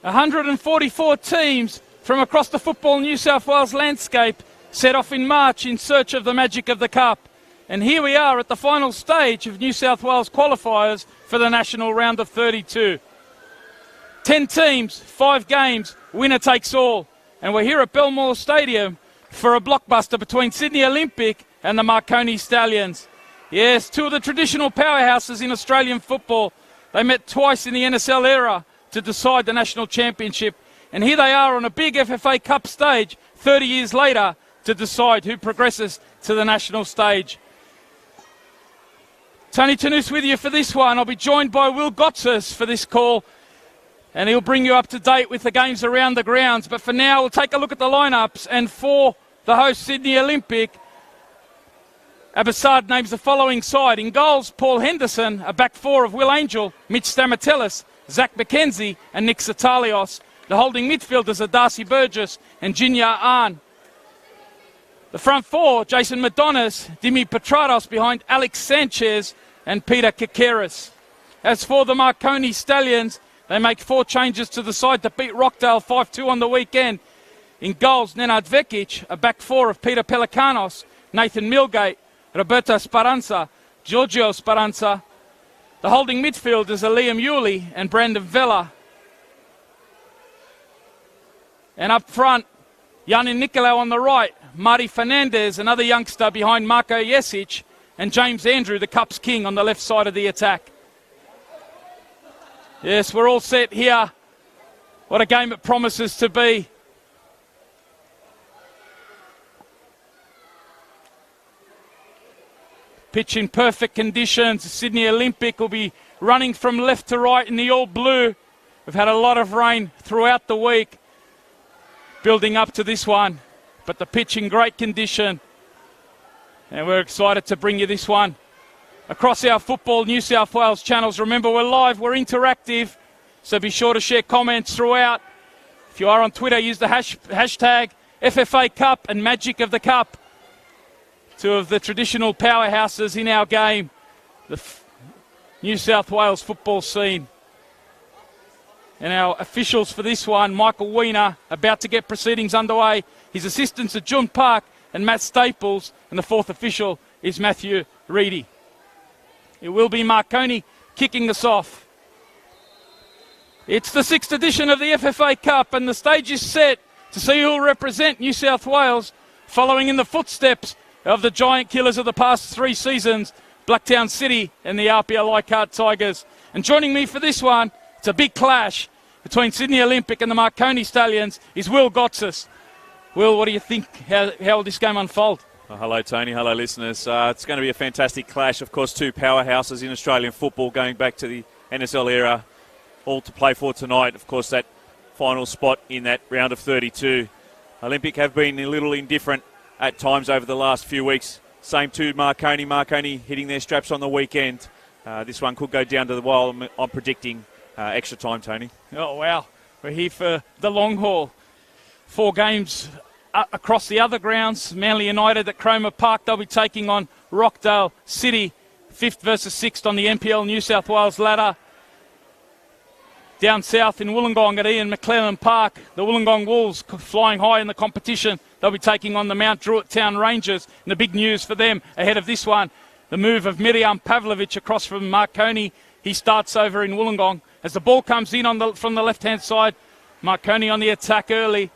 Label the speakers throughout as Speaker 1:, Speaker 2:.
Speaker 1: 144 teams from across the Football New South Wales landscape set off in March in search of the magic of the Cup. And here we are at the final stage of New South Wales qualifiers for the national round of 32. 10 teams, 5 games, winner takes all. And we're here at Belmore Stadium for a blockbuster between Sydney Olympic and the Marconi Stallions. Yes, two of the traditional powerhouses in Australian football. They met twice in the NSL era to decide the national championship. And here they are on a big FFA Cup stage 30 years later to decide who progresses to the national stage. Tony Tanous with you for this one. I'll be joined by Will Gotsis for this call, and he'll bring you up to date with the games around the grounds. But for now, we'll take a look at the lineups. And for the host Sydney Olympic, Abbassad names the following side. In goals, Paul Henderson, a back four of Will Angel, Mitch Stamatellis, Zach McKenzie and Nick Satalios. The holding midfielders are Darcy Burgess and Jinya Ahn. The front four, Jason Madonnis, Dimi Petrados behind Alex Sanchez and Peter Kikeris. As for the Marconi Stallions, they make 4 changes to the side to beat Rockdale 5-2 on the weekend. In goals, Nenad Vekic, a back four of Peter Pelikanos, Nathan Milgate, Roberto Speranza, Giorgio Speranza. The holding midfielders are Liam Yulee and Brandon Vela. And up front, Yanin Nicolau on the right, Marty Fernandez, another youngster behind Marko Jesic, and James Andrew, the Cup's king, on the left side of the attack. Yes, we're all set here. What a game it promises to be. Pitch in perfect conditions. Sydney Olympic will be running from left to right in the all blue. We've had a lot of rain throughout the week building up to this one, but the pitch in great condition, and we're excited to bring you this one across our Football New South Wales channels. Remember, we're live, we're interactive, so be sure to share comments throughout. If you are on Twitter, use the hashtag FFA Cup and Magic of the Cup, two of the traditional powerhouses in our game, the New South Wales football scene. And our officials for this one, Michael Weiner, about to get proceedings underway. His assistants are Jun Park and Matt Staples, and the fourth official is Matthew Reedy. It will be Marconi kicking us off. It's the 6th edition of the FFA Cup, and the stage is set to see who will represent New South Wales, following in the footsteps of the giant killers of the past 3 seasons, Blacktown City and the RPL Leichhardt Tigers. And joining me for this one, it's a big clash between Sydney Olympic and the Marconi Stallions, is Will Gotsis. Will, what do you think? How will this game unfold?
Speaker 2: Well, hello, Tony. Hello, listeners. It's going to be a fantastic clash. Of course, 2 powerhouses in Australian football going back to the NSL era, all to play for tonight. Of course, that final spot in that round of 32. Olympic have been a little indifferent at times over the last few weeks. Same to Marconi. Marconi hitting their straps on the weekend. This one could go down to the wire. I'm predicting extra time, Tony.
Speaker 1: Oh, wow. We're here for the long haul. 4 games across the other grounds. Manly United at Cromer Park. They'll be taking on Rockdale City, 5th versus 6th on the NPL New South Wales ladder. Down south in Wollongong at Ian McClellan Park, the Wollongong Wolves flying high in the competition. They'll be taking on the Mount Druitt Town Rangers. And the big news for them ahead of this one, the move of Miriam Pavlovic across from Marconi. He starts over in Wollongong. As the ball comes in from the left-hand side, Marconi on the attack early.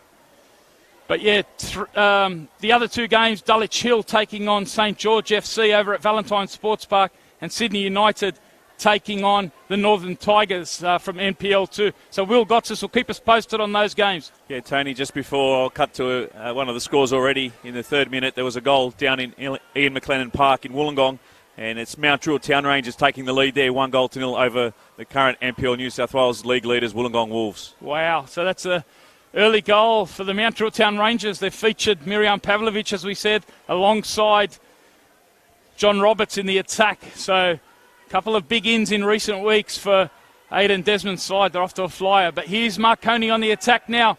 Speaker 1: But yeah, the other 2 games, Dulwich Hill taking on St George FC over at Valentine Sports Park, and Sydney United taking on the Northern Tigers from NPL 2. So Will Gotsis will keep us posted on those games.
Speaker 2: Yeah, Tony, just before I'll cut to one of the scores already, in the 3rd minute, there was a goal down in Ian McLennan Park in Wollongong. And it's Mount Druitt Town Rangers taking the lead there, 1-0 over the current NPL New South Wales league leaders, Wollongong Wolves.
Speaker 1: Wow, so that's a early goal for the Mount Druitt Town Rangers. They've featured Miriam Pavlovic, as we said, alongside John Roberts in the attack. So a couple of big ins in recent weeks for Aidan Desmond's side. They're off to a flyer. But here's Marconi on the attack now.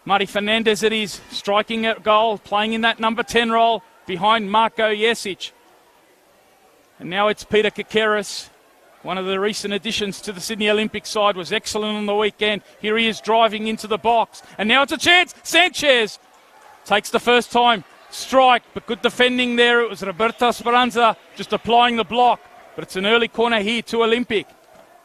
Speaker 1: Marty Fernandez it is, striking at goal, playing in that number 10 role behind Marko Jesic. And now it's Peter Kikeris one of the recent additions to the Sydney Olympic side, was excellent on the weekend. Here he is driving into the box. And now it's a chance. Sanchez takes the first time strike, but good defending there. It was Roberto Speranza just applying the block. But it's an early corner here to Olympic.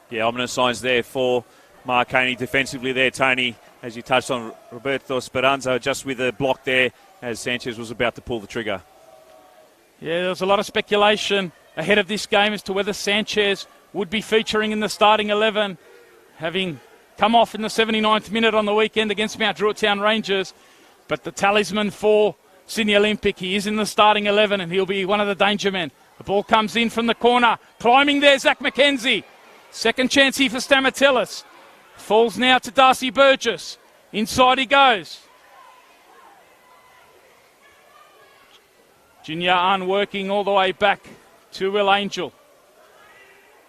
Speaker 2: Yeah, ominous signs there for Marconi defensively there, Tony, as you touched on Roberto Speranza just with a block there as Sanchez was about to pull the trigger.
Speaker 1: Yeah, there was a lot of speculation ahead of this game as to whether Sanchez would be featuring in the starting 11, having come off in the 79th minute on the weekend against Mount Druitt Town Rangers. But the talisman for Sydney Olympic, he is in the starting 11 and he'll be one of the danger men. The ball comes in from the corner. Climbing there, Zach McKenzie. Second chance here for Stamatellis. Falls now to Darcy Burgess. Inside he goes. Junior Ahn working all the way back to Will Angel.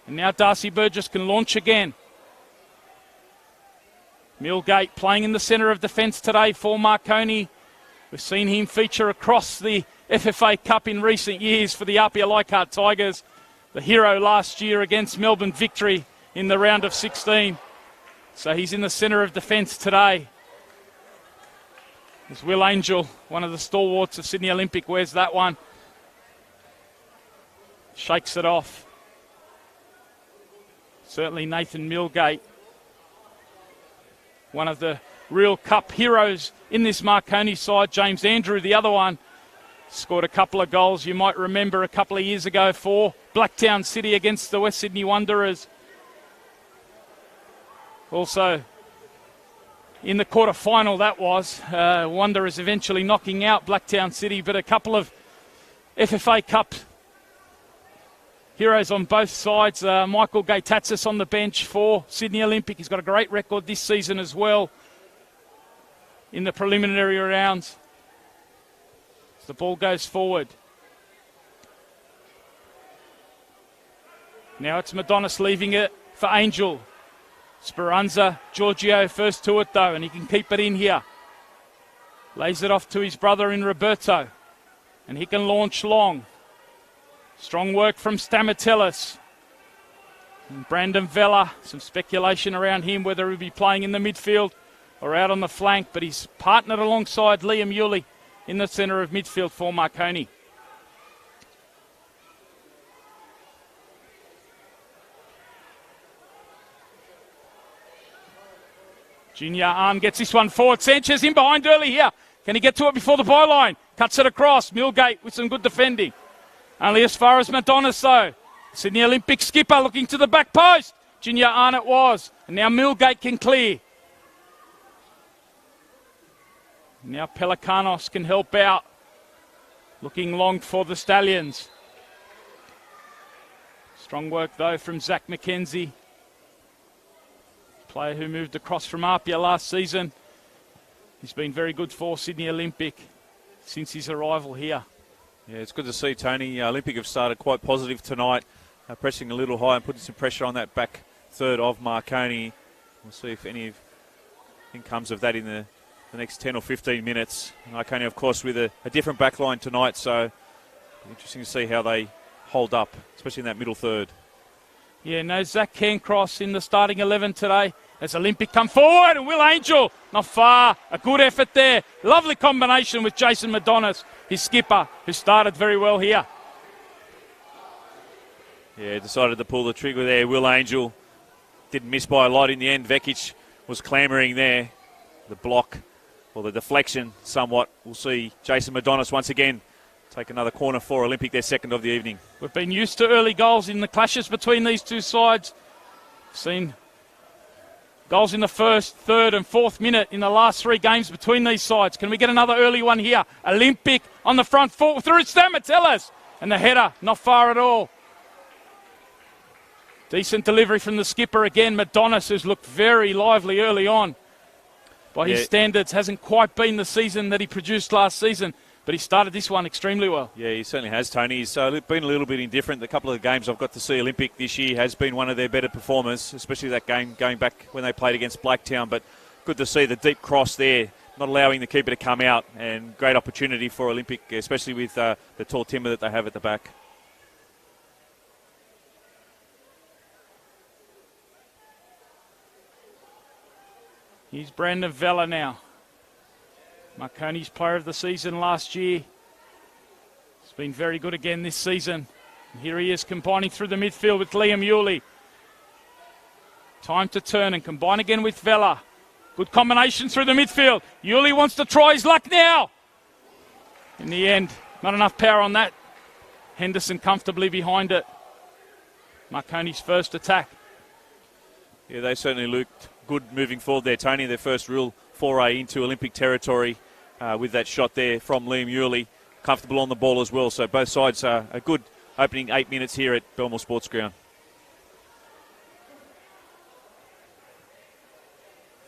Speaker 1: And now Darcy Burgess can launch again. Millgate playing in the centre of defence today for Marconi. We've seen him feature across the FFA Cup in recent years for the Apia Leichhardt Tigers. The hero last year against Melbourne Victory in the round of 16. So he's in the centre of defence today. There's Will Angel, one of the stalwarts of Sydney Olympic, wears that one. Shakes it off. Certainly Nathan Millgate, one of the real cup heroes in this Marconi side. James Andrew, the other one, scored a couple of goals you might remember a couple of years ago for Blacktown City against the West Sydney Wanderers. Also, in the quarter-final that was, Wanderers eventually knocking out Blacktown City, but a couple of FFA Cup heroes on both sides. Michael Gaitatsis on the bench for Sydney Olympic. He's got a great record this season as well in the preliminary rounds. As the ball goes forward. Now it's Madonnis leaving it for Angel. Speranza, Giorgio first to it though, and he can keep it in here. Lays it off to his brother in Roberto, and he can launch long. Strong work from Stamatellis. And Brandon Vela, some speculation around him, whether he'll be playing in the midfield or out on the flank, but he's partnered alongside Liam Yulee in the centre of midfield for Marconi. Junior Ahn gets this one forward. Sanchez in behind early here. Can he get to it before the byline? Cuts it across. Millgate with some good defending. Only as far as Madonnis though. Sydney Olympic skipper looking to the back post. Junior Ahn it was. And now Millgate can clear. Now Pelikanos can help out. Looking long for the Stallions. Strong work though from Zach McKenzie. Player who moved across from Apia last season. He's been very good for Sydney Olympic since his arrival here.
Speaker 2: Yeah, it's good to see, Tony. Olympic have started quite positive tonight, pressing a little high and putting some pressure on that back third of Marconi. We'll see if anything comes of that in the next 10 or 15 minutes. Marconi, of course, with a different back line tonight, so interesting to see how they hold up, especially in that middle third.
Speaker 1: Yeah, no Zach Cairncross in the starting 11 today. As Olympic come forward, and Will Angel, not far. A good effort there. Lovely combination with Jason Madonnis, his skipper, who started very well here.
Speaker 2: Yeah, decided to pull the trigger there. Will Angel didn't miss by a lot in the end. Vekic was clamouring there. The block, or the deflection somewhat. We'll see Jason Madonnis once again take another corner for Olympic, their second of the evening.
Speaker 1: We've been used to early goals in the clashes between these two sides. Seen goals in the first, third and fourth minute in the last three games between these sides. Can we get another early one here? Olympic on the front foot through Stamatellis. And the header, not far at all. Decent delivery from the skipper again. Madonnis, who's looked very lively early on. By his standards, hasn't quite been the season that he produced last season. But he started this one extremely well. Yeah,
Speaker 2: he certainly has, Tony. He's been a little bit indifferent. The couple of games I've got to see Olympic this year has been one of their better performers, especially that game going back when they played against Blacktown. But good to see the deep cross there, not allowing the keeper to come out, and great opportunity for Olympic, especially with the tall timber that they have at the back.
Speaker 1: Here's Brandon Vela now. Marconi's player of the season last year. He's been very good again this season. And here he is combining through the midfield with Liam Yulee. Time to turn and combine again with Vela. Good combination through the midfield. Yulee wants to try his luck now. In the end, not enough power on that. Henderson comfortably behind it. Marconi's first attack.
Speaker 2: Yeah, they certainly looked good moving forward there, Tony. Their first real foray into Olympic territory with that shot there from Liam Yulee. Comfortable on the ball as well. So both sides are a good opening 8 minutes here at Belmore Sports Ground.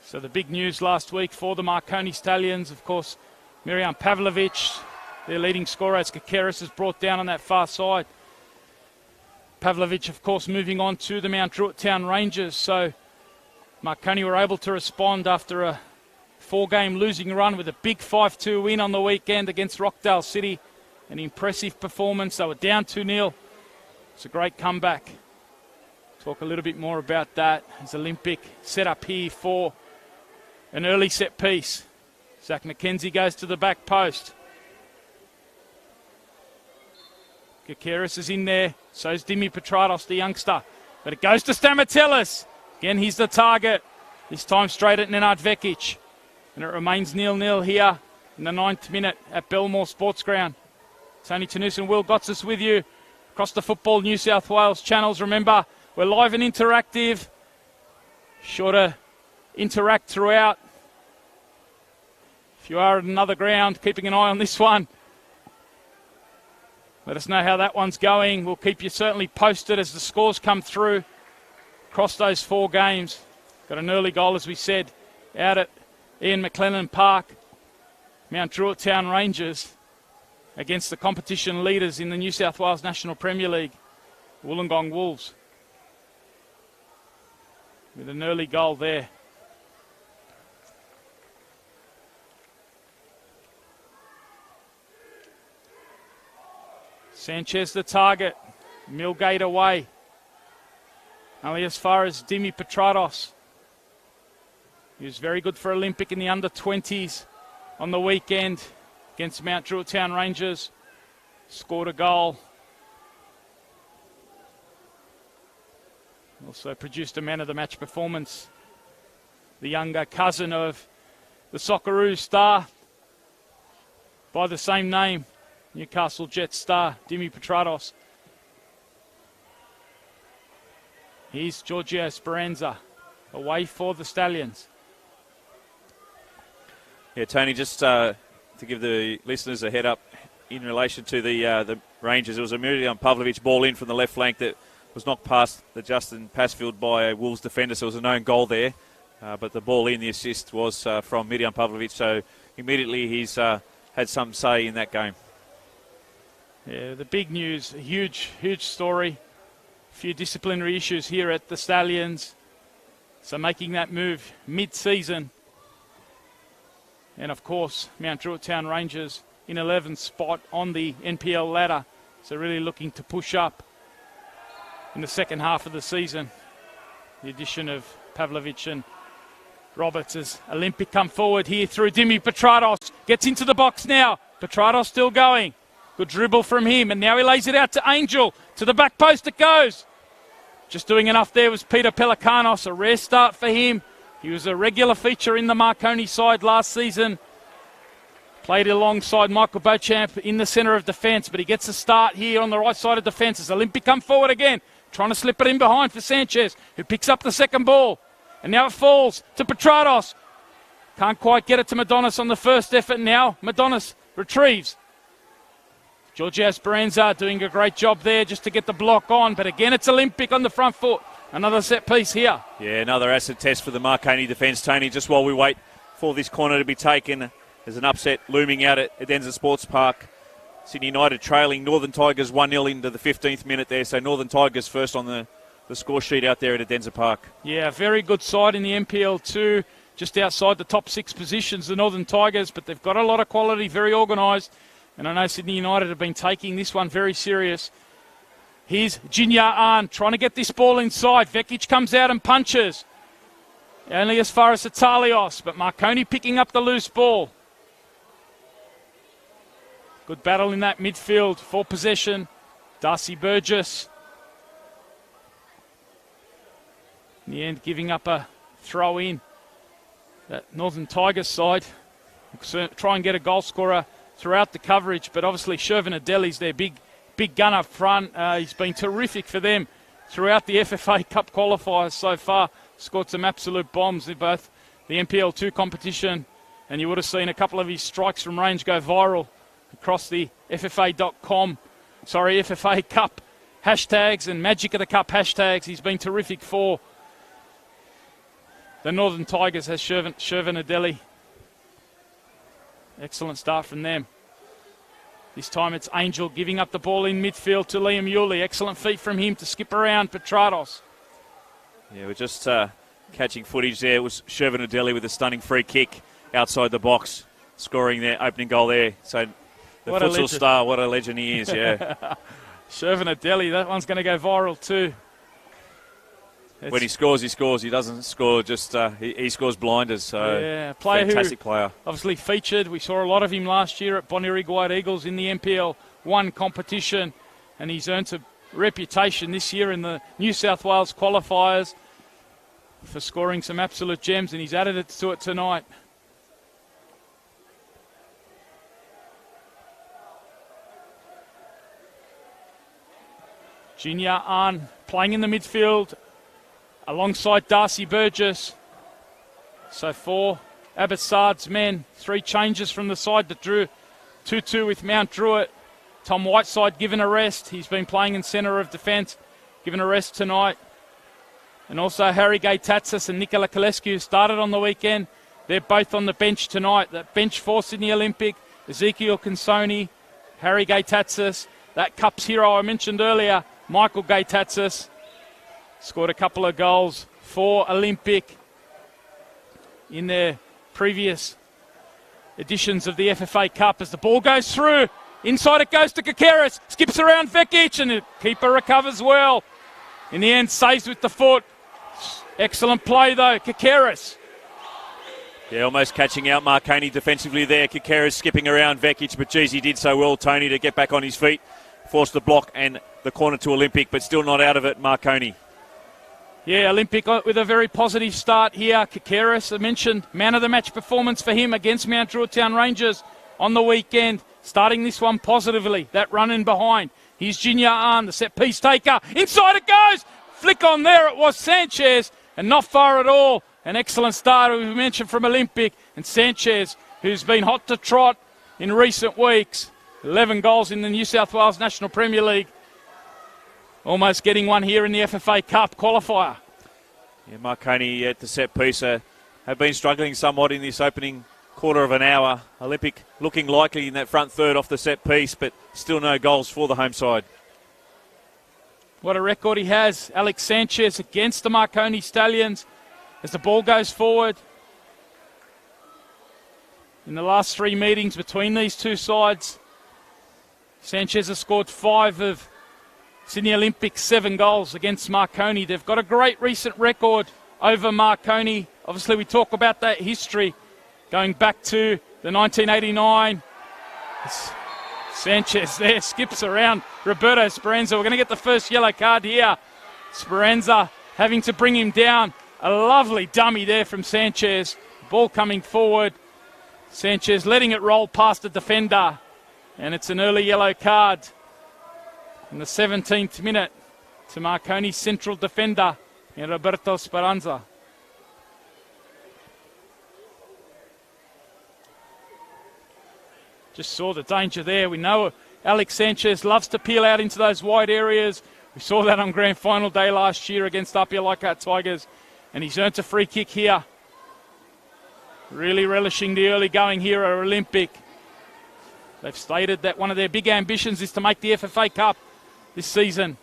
Speaker 1: So the big news last week for the Marconi Stallions, of course, Mirjam Pavlovic, their leading scorer, as Kakeris is brought down on that far side. Pavlovic, of course, moving on to the Mount Druitt Town Rangers. So Marconi were able to respond after a 4-game losing run with a big 5-2 win on the weekend against Rockdale City. An impressive performance. They were down 2-0. It's a great comeback. Talk a little bit more about that as Olympic set up here for an early set piece. Zach McKenzie goes to the back post. Kakeris is in there. So's Dimi Petratos, the youngster. But it goes to Stamatelis. Again, he's the target. This time straight at Nenad Vekic. And it remains 0-0 here in the 9th minute at Belmore Sports Ground. Tony Tanus and Will Gotsis with you across the Football New South Wales channels. Remember, we're live and interactive. Sure to interact throughout. If you are at another ground, keeping an eye on this one, let us know how that one's going. We'll keep you certainly posted as the scores come through across those 4 games. Got an early goal, as we said, out at Ian McLennan Park. Mount Druitt Town Rangers against the competition leaders in the New South Wales National Premier League, Wollongong Wolves. With an early goal there. Sanchez the target. Millgate away. Only as far as Dimi Petratos. He was very good for Olympic in the under-20s on the weekend against Mount Druitt Town Rangers. Scored a goal. Also produced a man of the match performance. The younger cousin of the Socceroos star by the same name. Newcastle Jets star, Dimi Petratos. Here's Giorgio Speranza, away for the Stallions.
Speaker 2: Yeah, Tony, just to give the listeners a head up in relation to the Rangers, it was a Mirjam Pavlovic ball in from the left flank that was knocked past the Justin Passfield by a Wolves defender, so it was a known goal there. But the ball in, the assist was from Mirjam Pavlovic, so immediately he's had some say in that game.
Speaker 1: Yeah, the big news, a huge story. A few disciplinary issues here at the Stallions. So making that move mid-season. And of course, Mount Druitt Town Rangers in 11th spot on the NPL ladder. So really looking to push up in the second half of the season. The addition of Pavlovic and Roberts as Olympic come forward here through Dimi Petratos. Gets into the box now. Petratos still going. Good dribble from him, and now he lays it out to Angel. To the back post it goes. Just doing enough there was Peter Pelikanos. A rare start for him. He was a regular feature in the Marconi side last season. Played alongside Michael Beauchamp in the centre of defence, but he gets a start here on the right side of defence as Olympic come forward again. Trying to slip it in behind for Sanchez, who picks up the second ball. And now it falls to Petratos. Can't quite get it to Madonnis on the first effort now. Madonnis retrieves. Giorgio Speranza doing a great job there just to get the block on. But again, it's Olympic on the front foot. Another set piece here.
Speaker 2: Yeah, another acid test for the Marconi defence, Tony. Just while we wait for this corner to be taken, there's an upset looming out at Edenza Sports Park. Sydney United trailing Northern Tigers 1-0 into the 15th minute there. So Northern Tigers first on the score sheet out there at Edenza Park.
Speaker 1: Yeah, very good side in the NPL too. Just outside the top 6 positions, the Northern Tigers. But they've got a lot of quality, very organised. And I know Sydney United have been taking this one very serious. Here's Jinya Ahn trying to get this ball inside. Vekic comes out and punches. Only as far as Italios, but Marconi picking up the loose ball. Good battle in that midfield for possession. Darcy Burgess. In the end, giving up a throw in. That Northern Tigers side try and get a goal scorer throughout the coverage, but obviously Shervin Adeli's their big gun up front. He's been terrific for them throughout the FFA Cup qualifiers so far. Scored some absolute bombs in both the NPL2 competition, and you would have seen a couple of his strikes from range go viral across the FFA Cup hashtags and Magic of the Cup hashtags. He's been terrific for the Northern Tigers, has Shervin Adeli. Excellent start from them. This time it's Angel giving up the ball in midfield to Liam Yulee. Excellent feet from him to skip around Petrados.
Speaker 2: Yeah, we're just catching footage there. It was Shervin Adeli with a stunning free kick outside the box, scoring their opening goal there. So the futsal star, what a legend he is, yeah.
Speaker 1: Shervin Adeli, that one's going to go viral too.
Speaker 2: When he scores, he scores. He doesn't score just, he scores blinders. So
Speaker 1: yeah,
Speaker 2: fantastic player.
Speaker 1: Obviously featured. We saw a lot of him last year at Bonnyrigg White Eagles in the NPL1 competition, and he's earned a reputation this year in the New South Wales qualifiers for scoring some absolute gems, and he's added it to it tonight. Junior Ahn playing in the midfield alongside Darcy Burgess. So for Abbotsard's men, 3 changes from the side that drew 2-2 with Mount Druitt. Tom Whiteside given a rest. He's been playing in centre of defence, given a rest tonight. And also Harry Gay-Tatsis and Nicola Kolescu started on the weekend. They're both on the bench tonight. The bench for Sydney Olympic, Ezekiel Consoni, Harry Gay-Tatsis. That Cups hero I mentioned earlier, Michael Gay-Tatsis, scored a couple of goals for Olympic in their previous editions of the FFA Cup. As the ball goes through, inside it goes to Kakeris, skips around Vekic, and the keeper recovers well. In the end, saves with the foot. Excellent play though, Kakeris.
Speaker 2: Yeah, almost catching out Marconi defensively there. Kakeris skipping around Vekic, but geez, he did so well, Tony, to get back on his feet. Forced the block and the corner to Olympic, but still not out of it, Marconi.
Speaker 1: Yeah, Olympic with a very positive start here. Kakeris, I mentioned, man of the match performance for him against Mount Druitt Town Rangers on the weekend. Starting this one positively, that run in behind. Here's Junior Ahn, the set piece taker. Inside it goes! Flick on there, it was Sanchez, and not far at all. An excellent start, we mentioned, from Olympic. And Sanchez, who's been hot to trot in recent weeks. 11 goals in the New South Wales National Premier League. Almost getting one here in the FFA Cup qualifier.
Speaker 2: Yeah, Marconi at the set piece have been struggling somewhat in this opening quarter of an hour. Olympic looking likely in that front third off the set piece, but still no goals for the home side.
Speaker 1: What a record he has. Alex Sanchez against the Marconi Stallions as the ball goes forward. In the last 3 meetings between these two sides, Sanchez has scored 5 of Sydney Olympics 7 goals against Marconi. They've got a great recent record over Marconi. Obviously, we talk about that history going back to the 1989. Sanchez there skips around Roberto Speranza. We're going to get the first yellow card here. Speranza having to bring him down. A lovely dummy there from Sanchez. Ball coming forward. Sanchez letting it roll past the defender. And it's an early yellow card in the 17th minute to Marconi's central defender, Roberto Speranza. Just saw the danger there. We know Alex Sanchez loves to peel out into those wide areas. We saw that on grand final day last year against Apia Leichhardt Tigers. And he's earned a free kick here. Really relishing the early going here at Olympic. They've stated that one of their big ambitions is to make the FFA Cup this season.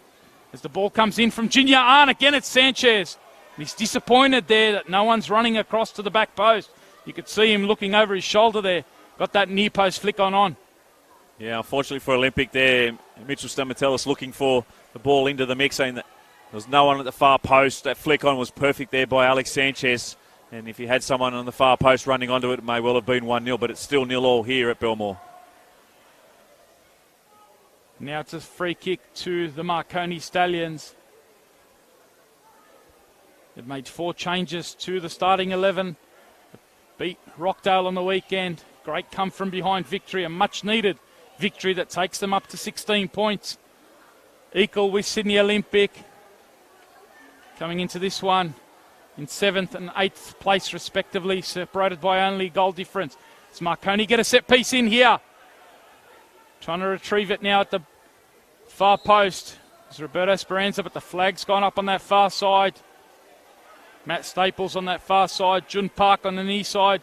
Speaker 1: As the ball comes in from Junior Ahn, again it's Sanchez. And he's disappointed there that no one's running across to the back post. You could see him looking over his shoulder there. Got that near post flick on.
Speaker 2: Yeah, unfortunately for Olympic there, Mitchell Stamatellis looking for the ball into the mix, saying that there was no one at the far post. That flick on was perfect there by Alex Sanchez. And if you had someone on the far post running onto it, it may well have been 1-0, but it's still 0-0 here at Belmore.
Speaker 1: Now it's a free kick to the Marconi Stallions. They've made 4 changes to the starting 11. Beat Rockdale on the weekend. Great come from behind victory, a much needed victory that takes them up to 16 points. Equal with Sydney Olympic. Coming into this one in 7th and 8th place respectively, separated by only goal difference. It's Marconi get a set piece in here. Trying to retrieve it now at the far post. It's Roberto Speranza, but the flag's gone up on that far side. Matt Staples on that far side. Jun Park on the knee side.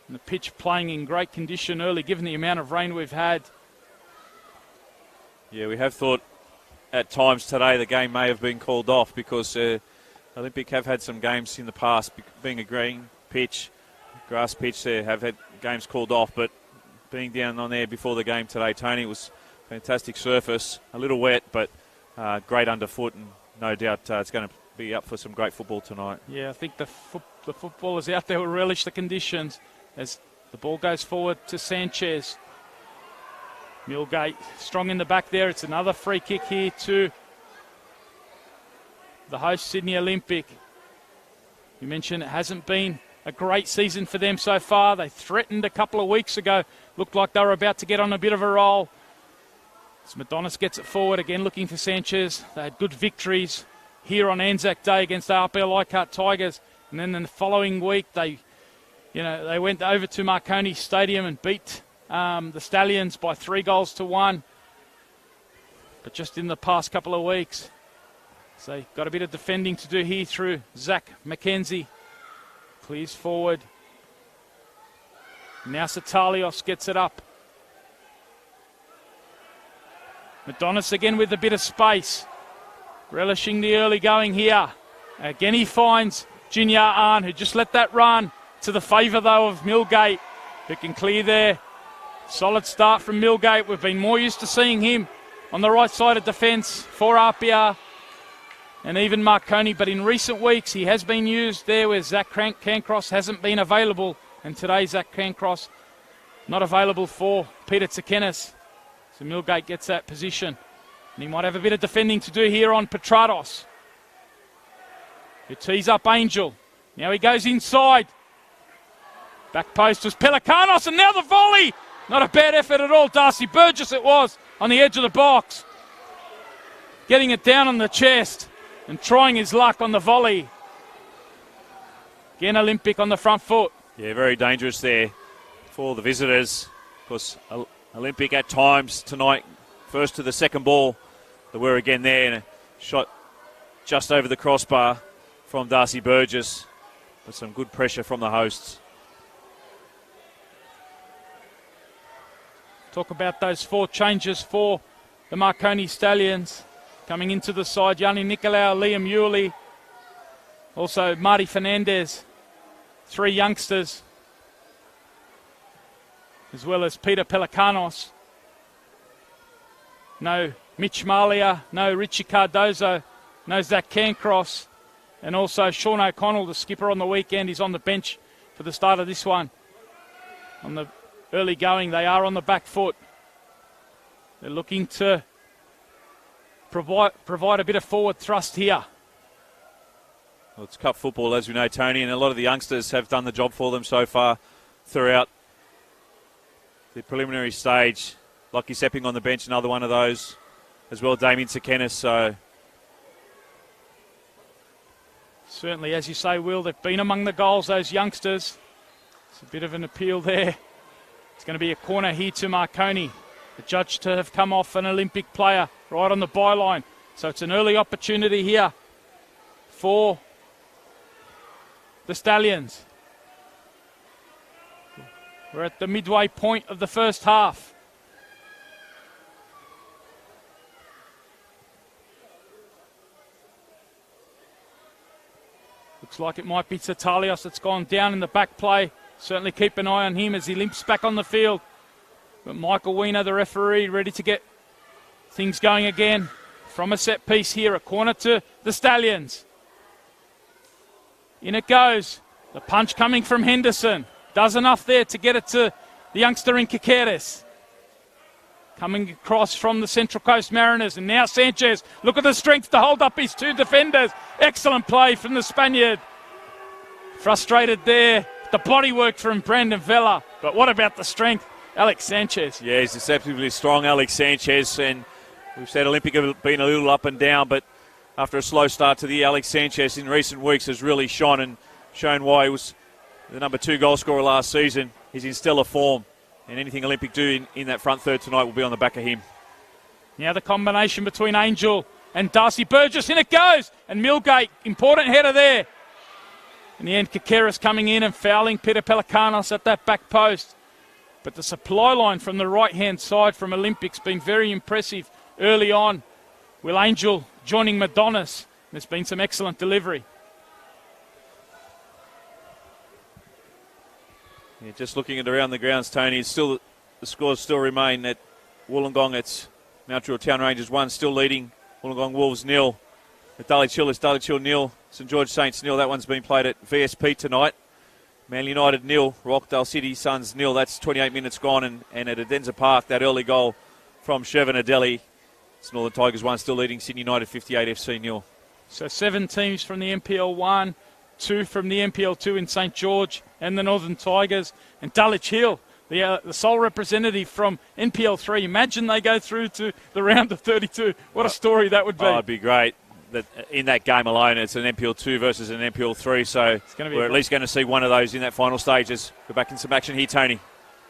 Speaker 1: And the pitch playing in great condition early, given the amount of rain we've had.
Speaker 2: Yeah, we have thought at times today the game may have been called off because Olympic have had some games in the past, being a green pitch, grass pitch, there have had games called off, but being down on there before the game today, Tony, it was fantastic surface, a little wet, but great underfoot, and no doubt it's going to be up for some great football tonight.
Speaker 1: Yeah, I think the footballers out there will relish the conditions as the ball goes forward to Sanchez. Millgate strong in the back there. It's another free kick here to the host Sydney Olympic. You mentioned it hasn't been a great season for them so far. They threatened a couple of weeks ago. Looked like they were about to get on a bit of a roll. As Madonnis gets it forward, again looking for Sanchez. They had good victories here on Anzac Day against the RPL Leichhardt Tigers. And then in the following week, they went over to Marconi Stadium and beat the Stallions by 3-1. But just in the past couple of weeks, so they've got a bit of defending to do here through Zach McKenzie. Clears forward. Now Satalios gets it up. Madonnis again with a bit of space. Relishing the early going here. Again he finds Junior Arn, who just let that run to the favour though of Millgate, who can clear there. Solid start from Millgate. We've been more used to seeing him on the right side of defence for RPR and even Marconi, but in recent weeks he has been used there where Zach Cancross hasn't been available, and today Zach Cancross not available for Peter Tsakenis. So Millgate gets that position, and he might have a bit of defending to do here on Petrados, who tees up Angel. Now he goes inside. Back post was Pelikanos, and now the volley. Not a bad effort at all. Darcy Burgess it was on the edge of the box. Getting it down on the chest and trying his luck on the volley. Again, Olympic on the front foot.
Speaker 2: Yeah, very dangerous there for the visitors. Of course, Olympic at times tonight, first to the second ball. They were again there, and a shot just over the crossbar from Darcy Burgess. But some good pressure from the hosts.
Speaker 1: Talk about those 4 changes for the Marconi Stallions. Coming into the side, Yanni Nicolau, Liam Yuli, also Marty Fernandez, 3 youngsters, as well as Peter Pelikanos. No Mitch Malia, no Richie Cardozo, no Zach Cancross, and also Sean O'Connell, the skipper on the weekend, is on the bench for the start of this one. On the early going, they are on the back foot. They're looking to provide a bit of forward thrust here.
Speaker 2: Well, it's cup football, as we know, Tony, and a lot of the youngsters have done the job for them so far throughout the preliminary stage. Lockie Sepping on the bench, another one of those, as well Damien Tsakenis. So
Speaker 1: certainly, as you say, Will, they've been among the goals, those youngsters. It's a bit of an appeal there. It's going to be a corner here to Marconi. The judge to have come off an Olympic player right on the byline. So it's an early opportunity here for the Stallions. We're at the midway point of the first half. Looks like it might be Tatalios that's gone down in the back play. Certainly keep an eye on him as he limps back on the field. But Michael Weiner, the referee, ready to get things going again from a set piece here, a corner to the Stallions. In it goes. The punch coming from Henderson. Does enough there to get it to the youngster in Kikeres. Coming across from the Central Coast Mariners. And now Sanchez. Look at the strength to hold up his two defenders. Excellent play from the Spaniard. Frustrated there. The body work from Brandon Vela. But what about the strength? Alex Sanchez.
Speaker 2: Yeah, he's deceptively strong, Alex Sanchez. And we've said Olympic have been a little up and down, but after a slow start to the year, Alex Sanchez in recent weeks has really shone and shown why he was the number 2 goal scorer last season. He's in stellar form, and anything Olympic do in that front third tonight will be on the back of him.
Speaker 1: Now the combination between Angel and Darcy Burgess. In it goes. And Millgate, important header there. In the end, Kikeres coming in and fouling Peter Pelicanos at that back post. But the supply line from the right-hand side from Olympics been very impressive early on. Will Angel joining Madonnis. There's been some excellent delivery.
Speaker 2: Yeah, just looking at around the grounds, Tony, it's still the scores still remain at Wollongong. It's Mount Druitt Town Rangers 1, still leading. Wollongong Wolves 0. At Dulwich Hill, it's Dulwich Hill 0. St George Saints 0. That one's been played at VSP tonight. Manly United 0. Rockdale City Suns 0. That's 28 minutes gone. And at Adenza Park, that early goal from Shevin Adeli. It's Northern Tigers 1, still leading Sydney United 58 FC 0.
Speaker 1: So 7 teams from the NPL 1, 2 from the NPL 2 in St George and the Northern Tigers. And Dulwich Hill, the sole representative from NPL 3. Imagine they go through to the round of 32. What a story that would be.
Speaker 2: Oh, it'd be great. That in that game alone, it's an NPL 2 versus an NPL 3, so we're at least going to see one of those in that final stages. We're back in some action here, Tony.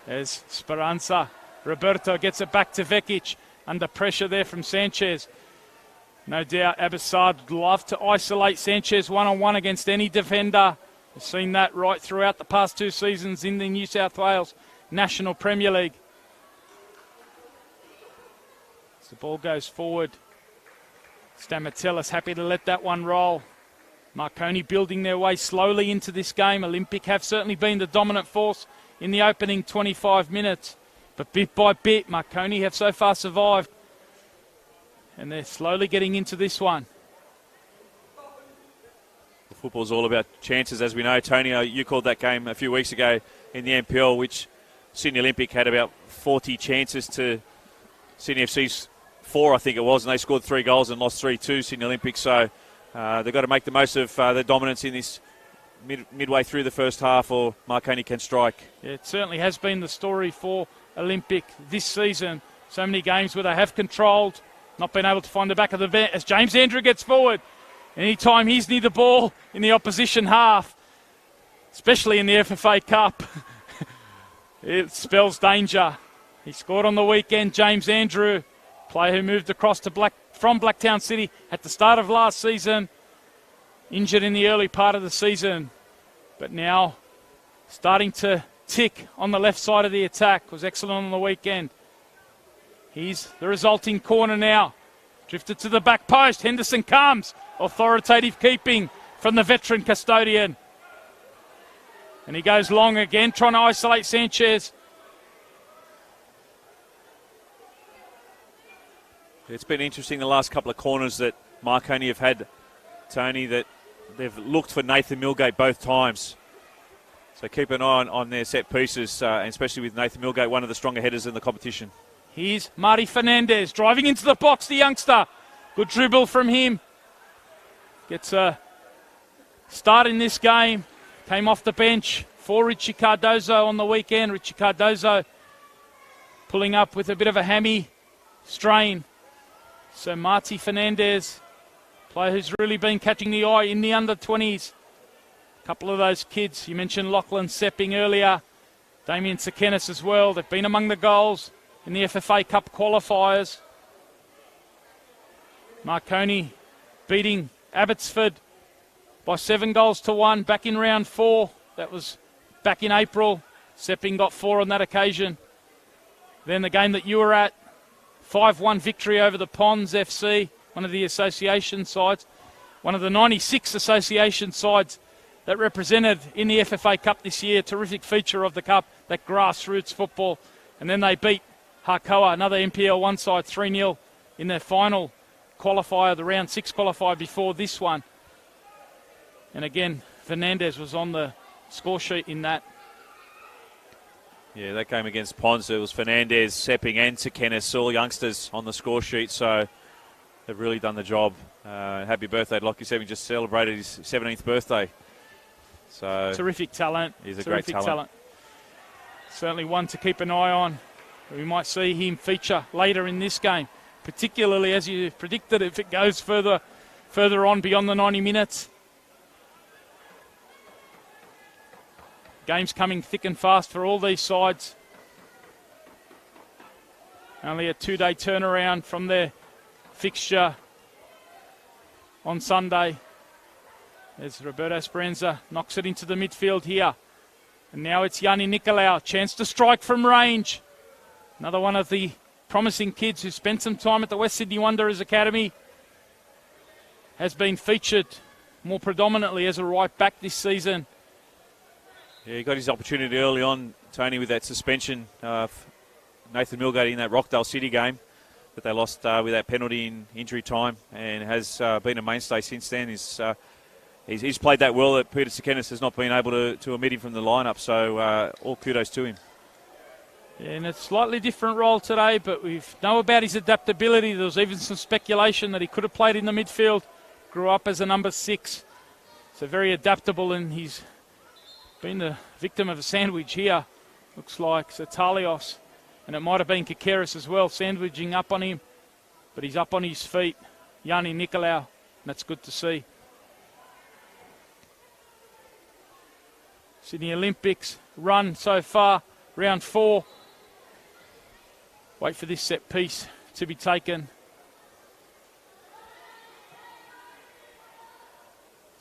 Speaker 1: There's Speranza. Roberto gets it back to Vekic. Under pressure there from Sanchez. No doubt Abbassad would love to isolate Sanchez one-on-one against any defender. We've seen that right throughout the past 2 seasons in the New South Wales National Premier League. As the ball goes forward, Stamatellis happy to let that one roll. Marconi building their way slowly into this game. Olympic have certainly been the dominant force in the opening 25 minutes. But bit by bit, Marconi have so far survived. And they're slowly getting into this one.
Speaker 2: Football's all about chances, as we know. Tony, you called that game a few weeks ago in the NPL, which Sydney Olympic had about 40 chances to Sydney FC's 4, I think it was, and they scored 3 goals and lost 3-2, Sydney Olympic. So they've got to make the most of their dominance in this midway through the first half, or Marconi can strike.
Speaker 1: Yeah, it certainly has been the story for Olympic this season. So many games where they have controlled, not been able to find the back of the net as James Andrew gets forward. Anytime he's near the ball in the opposition half, especially in the FFA Cup, it spells danger. He scored on the weekend, James Andrew, player who moved across to from Blacktown City at the start of last season, injured in the early part of the season, but now starting to tick on the left side of the attack. Was excellent on the weekend. Here's the resulting corner now. Drifted to the back post. Henderson comes. Authoritative keeping from the veteran custodian. And he goes long again, trying to isolate Sanchez.
Speaker 2: It's been interesting the last couple of corners that Marconi have had, Tony, that they've looked for Nathan Millgate both times. So keep an eye on their set pieces, and especially with Nathan Millgate, one of the stronger headers in the competition.
Speaker 1: Here's Marty Fernandez driving into the box, the youngster. Good dribble from him. Gets a start in this game. Came off the bench for Richie Cardozo on the weekend. Richie Cardozo pulling up with a bit of a hammy strain. So Marty Fernandez, player who's really been catching the eye in the under-20s. A couple of those kids, you mentioned Lachlan Sepping earlier, Damien Sekenis as well. They've been among the goals in the FFA Cup qualifiers. Marconi beating Abbotsford by 7-1 back in round 4. That was back in April. Sepping got 4 on that occasion. Then the game that you were at, 5-1 victory over the Ponds FC, one of the association sides, one of the 96 association sides that represented in the FFA Cup this year. Terrific feature of the Cup, that grassroots football. And then they beat Harcoa, another NPL 1 side, 3-0 in their final qualifier, the round 6 qualifier before this one. And again, Fernandez was on the score sheet in that.
Speaker 2: Yeah, that game against Ponce, it was Fernandez, Sepping and Sekenis, all youngsters on the score sheet, so they've really done the job. Happy birthday to Lockie Sepping, just celebrated his 17th birthday. So
Speaker 1: terrific talent.
Speaker 2: He's a great talent.
Speaker 1: Certainly one to keep an eye on. We might see him feature later in this game, particularly as you predicted if it goes further on beyond the 90 minutes. Game's coming thick and fast for all these sides. Only a 2-day turnaround from their fixture on Sunday. As Roberto Esperanza knocks it into the midfield here. And now it's Yanni Nicolau. Chance to strike from range. Another one of the promising kids who spent some time at the West Sydney Wanderers Academy. Has been featured more predominantly as a right back this season.
Speaker 2: Yeah, he got his opportunity early on, Tony, with that suspension. Nathan Milgate in that Rockdale City game. But they lost with that penalty in injury time and has been a mainstay since then. He's played that well that Peter Sekenis has not been able to omit him from the lineup. So all kudos to him.
Speaker 1: Yeah, in a slightly different role today, but we know about his adaptability. There was even some speculation that he could have played in the midfield. Grew up as a number 6. So very adaptable, and he's been the victim of a sandwich here. Looks like Zatalios. And it might have been Kakeris as well, sandwiching up on him. But he's up on his feet. Yanni Nicolau. And that's good to see. Sydney Olympics run so far. Round 4. Wait for this set piece to be taken.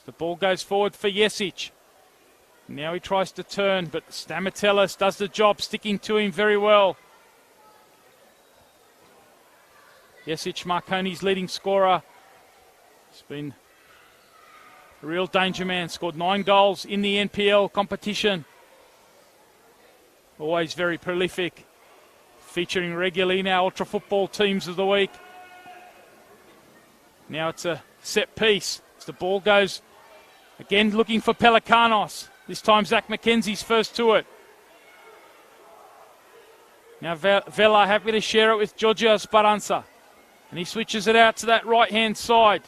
Speaker 1: The ball goes forward for Jesic. Now he tries to turn, but Stamatellis does the job, sticking to him very well. Jesic, Marconi's leading scorer. He's been a real danger man. Scored 9 goals in the NPL competition. Always very prolific. Featuring regularly in our Ultra Football Teams of the Week. Now it's a set piece. As the ball goes, again looking for Pelikanos. This time Zach McKenzie's first to it. Now Vela happy to share it with Giorgio Speranza. And he switches it out to that right-hand side.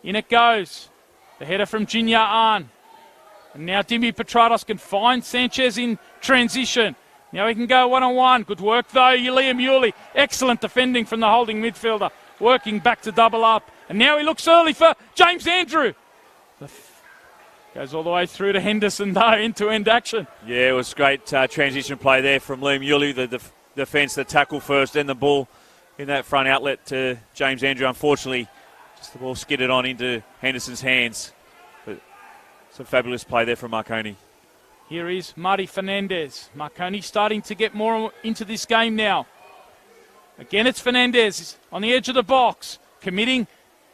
Speaker 1: In it goes. The header from Jinya Ahn. And now Dimi Petratos can find Sanchez in transition. Now he can go one-on-one. Good work though, Liam Yuli. Excellent defending from the holding midfielder. Working back to double up. And now he looks early for James Andrew. Goes all the way through to Henderson though, end-to-end action.
Speaker 2: Yeah, it was great transition play there from Liam Yuli. The defence, the tackle first, then the ball in that front outlet to James Andrew. Unfortunately, just the ball skidded on into Henderson's hands. But some fabulous play there from Marconi.
Speaker 1: Here is Marty Fernandez. Marconi starting to get more into this game now. Again, it's Fernandez on the edge of the box, committing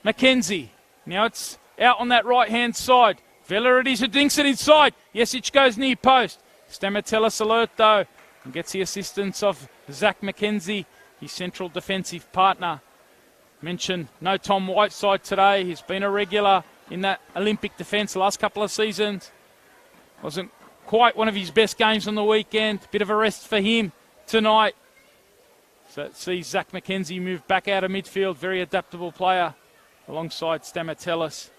Speaker 1: McKenzie. Now it's out on that right-hand side. Vela it is who dinks it inside. Jesic goes near post. Stamatellis alert though and gets the assistance of Zach McKenzie, his central defensive partner. Mentioned no Tom Whiteside today. He's been a regular in that Olympic defence the last couple of seasons. Wasn't quite one of his best games on the weekend. Bit of a rest for him tonight. So it sees Zach McKenzie move back out of midfield. Very adaptable player alongside Stamatellis.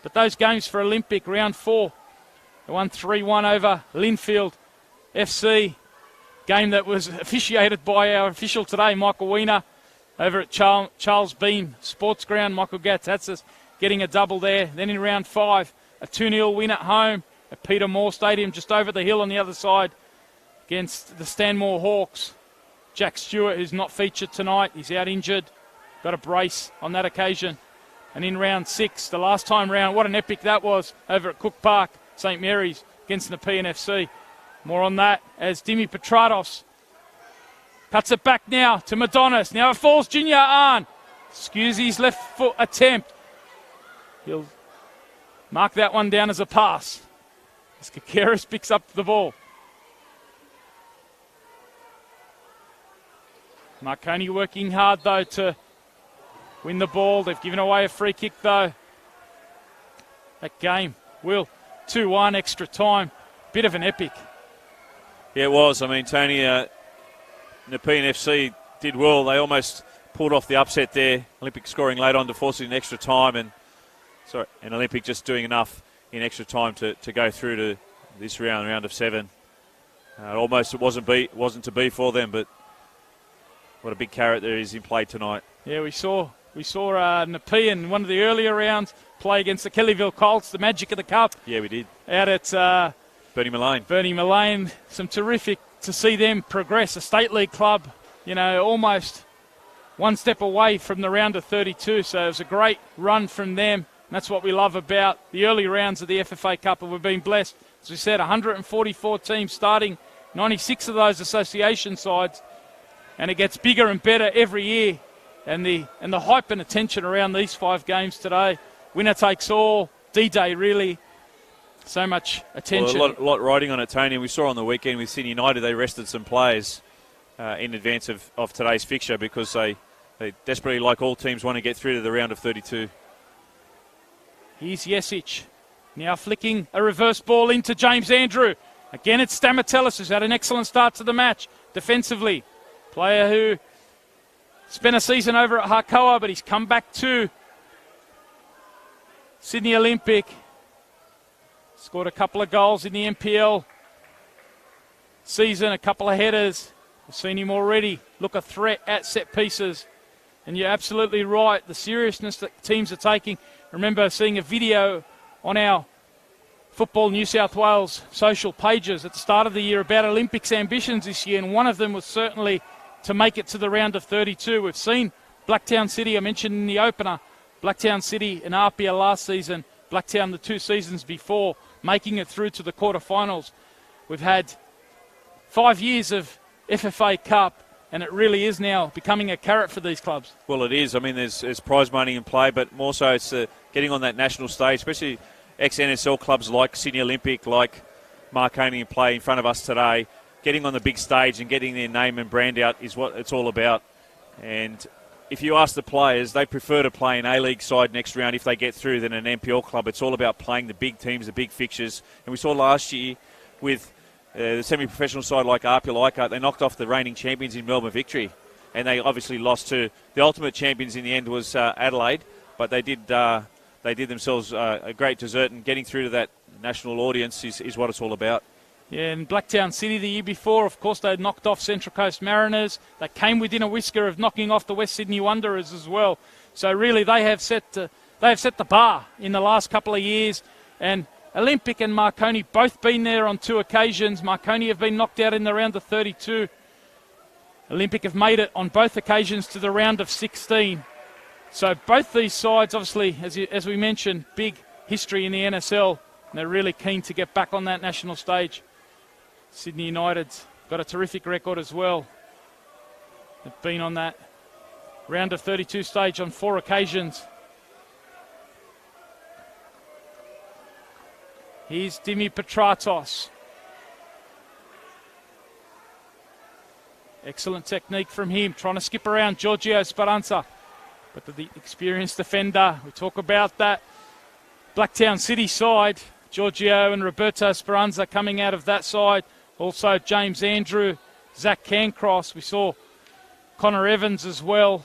Speaker 1: But those games for Olympic, round 4, they won 3-1 over Linfield FC. Game that was officiated by our official today, Michael Wiener, over at Charles Beam Sports Ground. Michael Gatsatzis getting a double there. Then in round 5, a 2-0 win at home at Peter Moore Stadium, just over the hill on the other side, against the Stanmore Hawks. Jack Stewart, who's not featured tonight, he's out injured. Got a brace on that occasion. And in round 6, the last time round, what an epic that was over at Cook Park, St Mary's, against the PNFC. More on that as Dimi Petratos cuts it back now to Madonnis. Now it falls Junior Ahn. Skews his left foot attempt. He'll mark that one down as a pass. As Kakeris picks up the ball. Marconi working hard though to win the ball. They've given away a free kick, though. That game, Will, 2-1 extra time. Bit of an epic.
Speaker 2: Yeah, it was. I mean, Tony, Nepean FC did well. They almost pulled off the upset there. Olympic scoring late on to force it in extra time, and Olympic just doing enough in extra time to go through to this round of 7. Almost it wasn't to be for them, but what a big carrot there is in play tonight.
Speaker 1: Yeah, we saw Nepean in one of the earlier rounds play against the Kellyville Colts, the magic of the cup.
Speaker 2: Yeah, we did.
Speaker 1: Out at
Speaker 2: Bernie Mullane.
Speaker 1: Bernie Mullane. Some terrific to see them progress. A state league club, almost one step away from the round of 32. So it was a great run from them. And that's what we love about the early rounds of the FFA Cup. And we've been blessed. As we said, 144 teams starting, 96 of those association sides. And it gets bigger and better every year. And the hype and attention around these 5 games today. Winner takes all. D-Day, really. So much attention.
Speaker 2: Well, a lot riding on it, Tony. And we saw on the weekend with Sydney United, they rested some players in advance of today's fixture because they desperately, like all teams, want to get through to the round of 32.
Speaker 1: Here's Jesic. Now flicking a reverse ball into James Andrew. Again, it's Stamatellis, who's had an excellent start to the match defensively. Player who spent a season over at Harcoa, but he's come back to Sydney Olympic. Scored a couple of goals in the NPL season, a couple of headers. We've seen him already look a threat at set pieces. And you're absolutely right, the seriousness that teams are taking. I remember seeing a video on our Football New South Wales social pages at the start of the year about Olympics ambitions this year, and one of them was certainly to make it to the round of 32. We've seen Blacktown City, I mentioned in the opener, Blacktown City and Apia last season, Blacktown the 2 seasons before, making it through to the quarterfinals. We've had 5 years of FFA Cup, and it really is now becoming a carrot for these clubs.
Speaker 2: Well, it is. I mean, there's prize money in play, but more so it's getting on that national stage, especially ex-NSL clubs like Sydney Olympic, like Marconi in play in front of us today. Getting on the big stage and getting their name and brand out is what it's all about. And if you ask the players, they prefer to play an A-League side next round if they get through than an NPL club. It's all about playing the big teams, the big fixtures. And we saw last year with the semi-professional side like Apia Leichhardt, they knocked off the reigning champions in Melbourne Victory. And they obviously lost to the ultimate champions in the end was Adelaide. But they did themselves a great dessert, and getting through to that national audience is what it's all about.
Speaker 1: Yeah, and Blacktown City the year before, of course, they knocked off Central Coast Mariners. They came within a whisker of knocking off the West Sydney Wanderers as well. So really, they have set the bar in the last couple of years. And Olympic and Marconi both been there on 2 occasions. Marconi have been knocked out in the round of 32. Olympic have made it on both occasions to the round of 16. So both these sides, obviously, as we mentioned, big history in the NSL. And they're really keen to get back on that national stage. Sydney United's got a terrific record as well. They've been on that round of 32 stage on 4 occasions. Here's Dimi Petratos. Excellent technique from him, trying to skip around Giorgio Speranza. But the experienced defender, we talk about that Blacktown City side. Giorgio and Roberto Speranza coming out of that side. Also James Andrew, Zach Cancross. We saw Connor Evans as well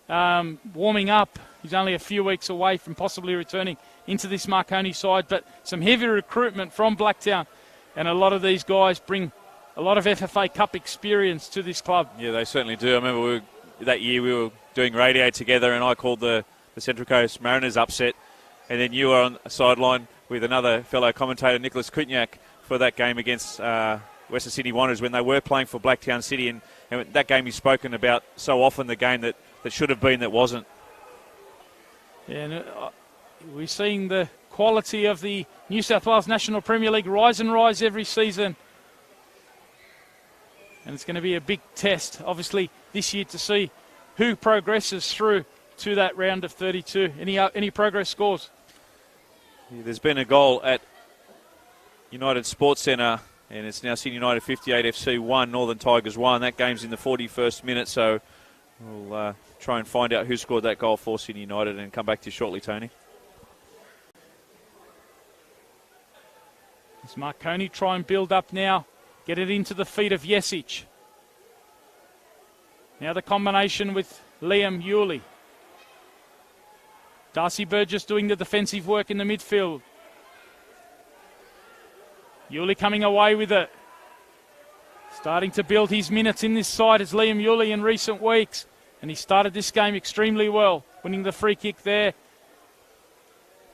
Speaker 1: warming up. He's only a few weeks away from possibly returning into this Marconi side. But some heavy recruitment from Blacktown. And a lot of these guys bring a lot of FFA Cup experience to this club.
Speaker 2: Yeah, they certainly do. I remember that year we were doing radio together and I called the Central Coast Mariners upset. And then you were on a sideline with another fellow commentator, Nicholas Kutniak, for that game against Western Sydney Wanderers when they were playing for Blacktown City. And that game is spoken about so often, the game that should have been that wasn't.
Speaker 1: Yeah, and we're seeing the quality of the New South Wales National Premier League rise and rise every season. And it's going to be a big test, obviously, this year to see who progresses through to that round of 32. Any progress scores?
Speaker 2: Yeah, there's been a goal at United Sports Centre, and it's now Sydney United 58 FC 1, Northern Tigers 1. That game's in the 41st minute, so we'll try and find out who scored that goal for Sydney United and come back to you shortly, Tony.
Speaker 1: As Marconi try and build up now, get it into the feet of Jesic. Now the combination with Liam Yulee. Darcy Burgess doing the defensive work in the midfield. Yulee coming away with it. Starting to build his minutes in this side as Liam Yulee in recent weeks. And he started this game extremely well, winning the free kick there.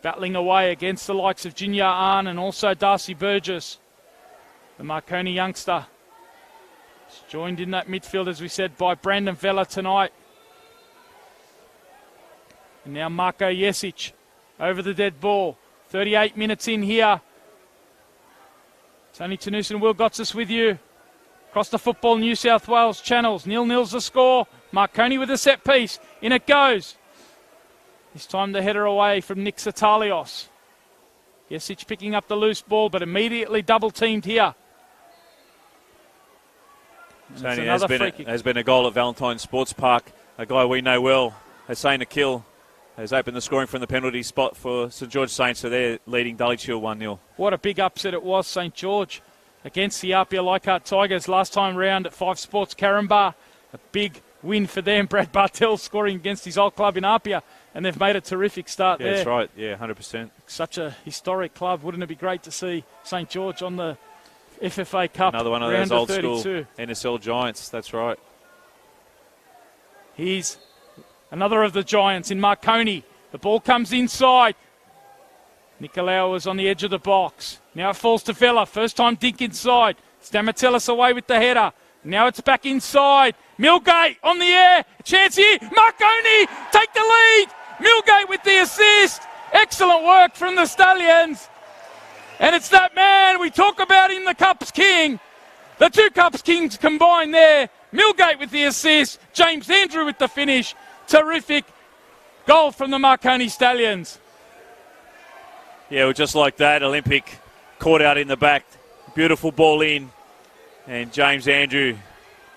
Speaker 1: Battling away against the likes of Jinya Ahn and also Darcy Burgess, the Marconi youngster. He's joined in that midfield, as we said, by Brandon Vela tonight. And now Marko Jesic over the dead ball. 38 minutes in here. Tony Tanus and Will Gotsis with you. Across the Football New South Wales channels. 0-0's the score. Marconi with a set piece. In it goes. This time the header away from Nick Satalios. Jesic picking up the loose ball, but immediately double-teamed here.
Speaker 2: Tony, has been a goal at Valentine Sports Park. A guy we know well, Hussein Akil, has opened the scoring from the penalty spot for St George Saints, so they're leading Dulwich Hill 1-0.
Speaker 1: What a big upset it was, St George, against the Apia Leichhardt Tigers last time round at 5 Sports Caringbah. A big win for them. Brad Bartell scoring against his old club in Apia, and they've made a terrific start there.
Speaker 2: That's right, 100%.
Speaker 1: Such a historic club. Wouldn't it be great to see St George on the FFA Cup?
Speaker 2: Another one of those old school NSL giants, that's right.
Speaker 1: Here's another of the giants in Marconi. The ball comes inside. Nicolau was on the edge of the box. Now it falls to Vela. First time dink inside. Stamatellis away with the header. Now it's back inside. Milgate on the air. A chance here. Marconi take the lead. Milgate with the assist. Excellent work from the Stallions. And it's that man we talk about him, the Cups King. The two Cups Kings combined there. Milgate with the assist. James Andrew with the finish. Terrific goal from the Marconi Stallions.
Speaker 2: Yeah, well, just like that, Olympic caught out in the back. Beautiful ball in. And James Andrew,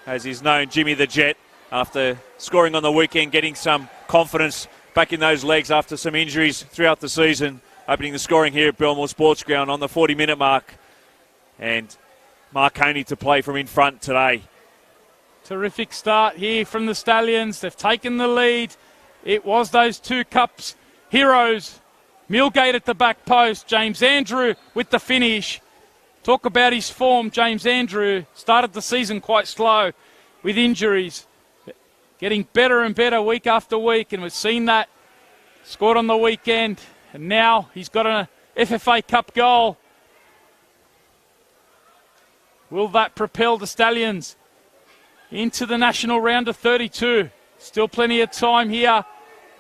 Speaker 2: as is known, Jimmy the Jet, after scoring on the weekend, getting some confidence back in those legs after some injuries throughout the season, opening the scoring here at Belmore Sports Ground on the 40-minute mark. And Marconi to play from in front today.
Speaker 1: Terrific start here from the Stallions. They've taken the lead. It was those two Cups heroes. Milgate at the back post. James Andrew with the finish. Talk about his form. James Andrew started the season quite slow with injuries. Getting better and better week after week, and we've seen that. Scored on the weekend, and now he's got an FFA Cup goal. Will that propel the Stallions into the national round of 32? Still plenty of time here.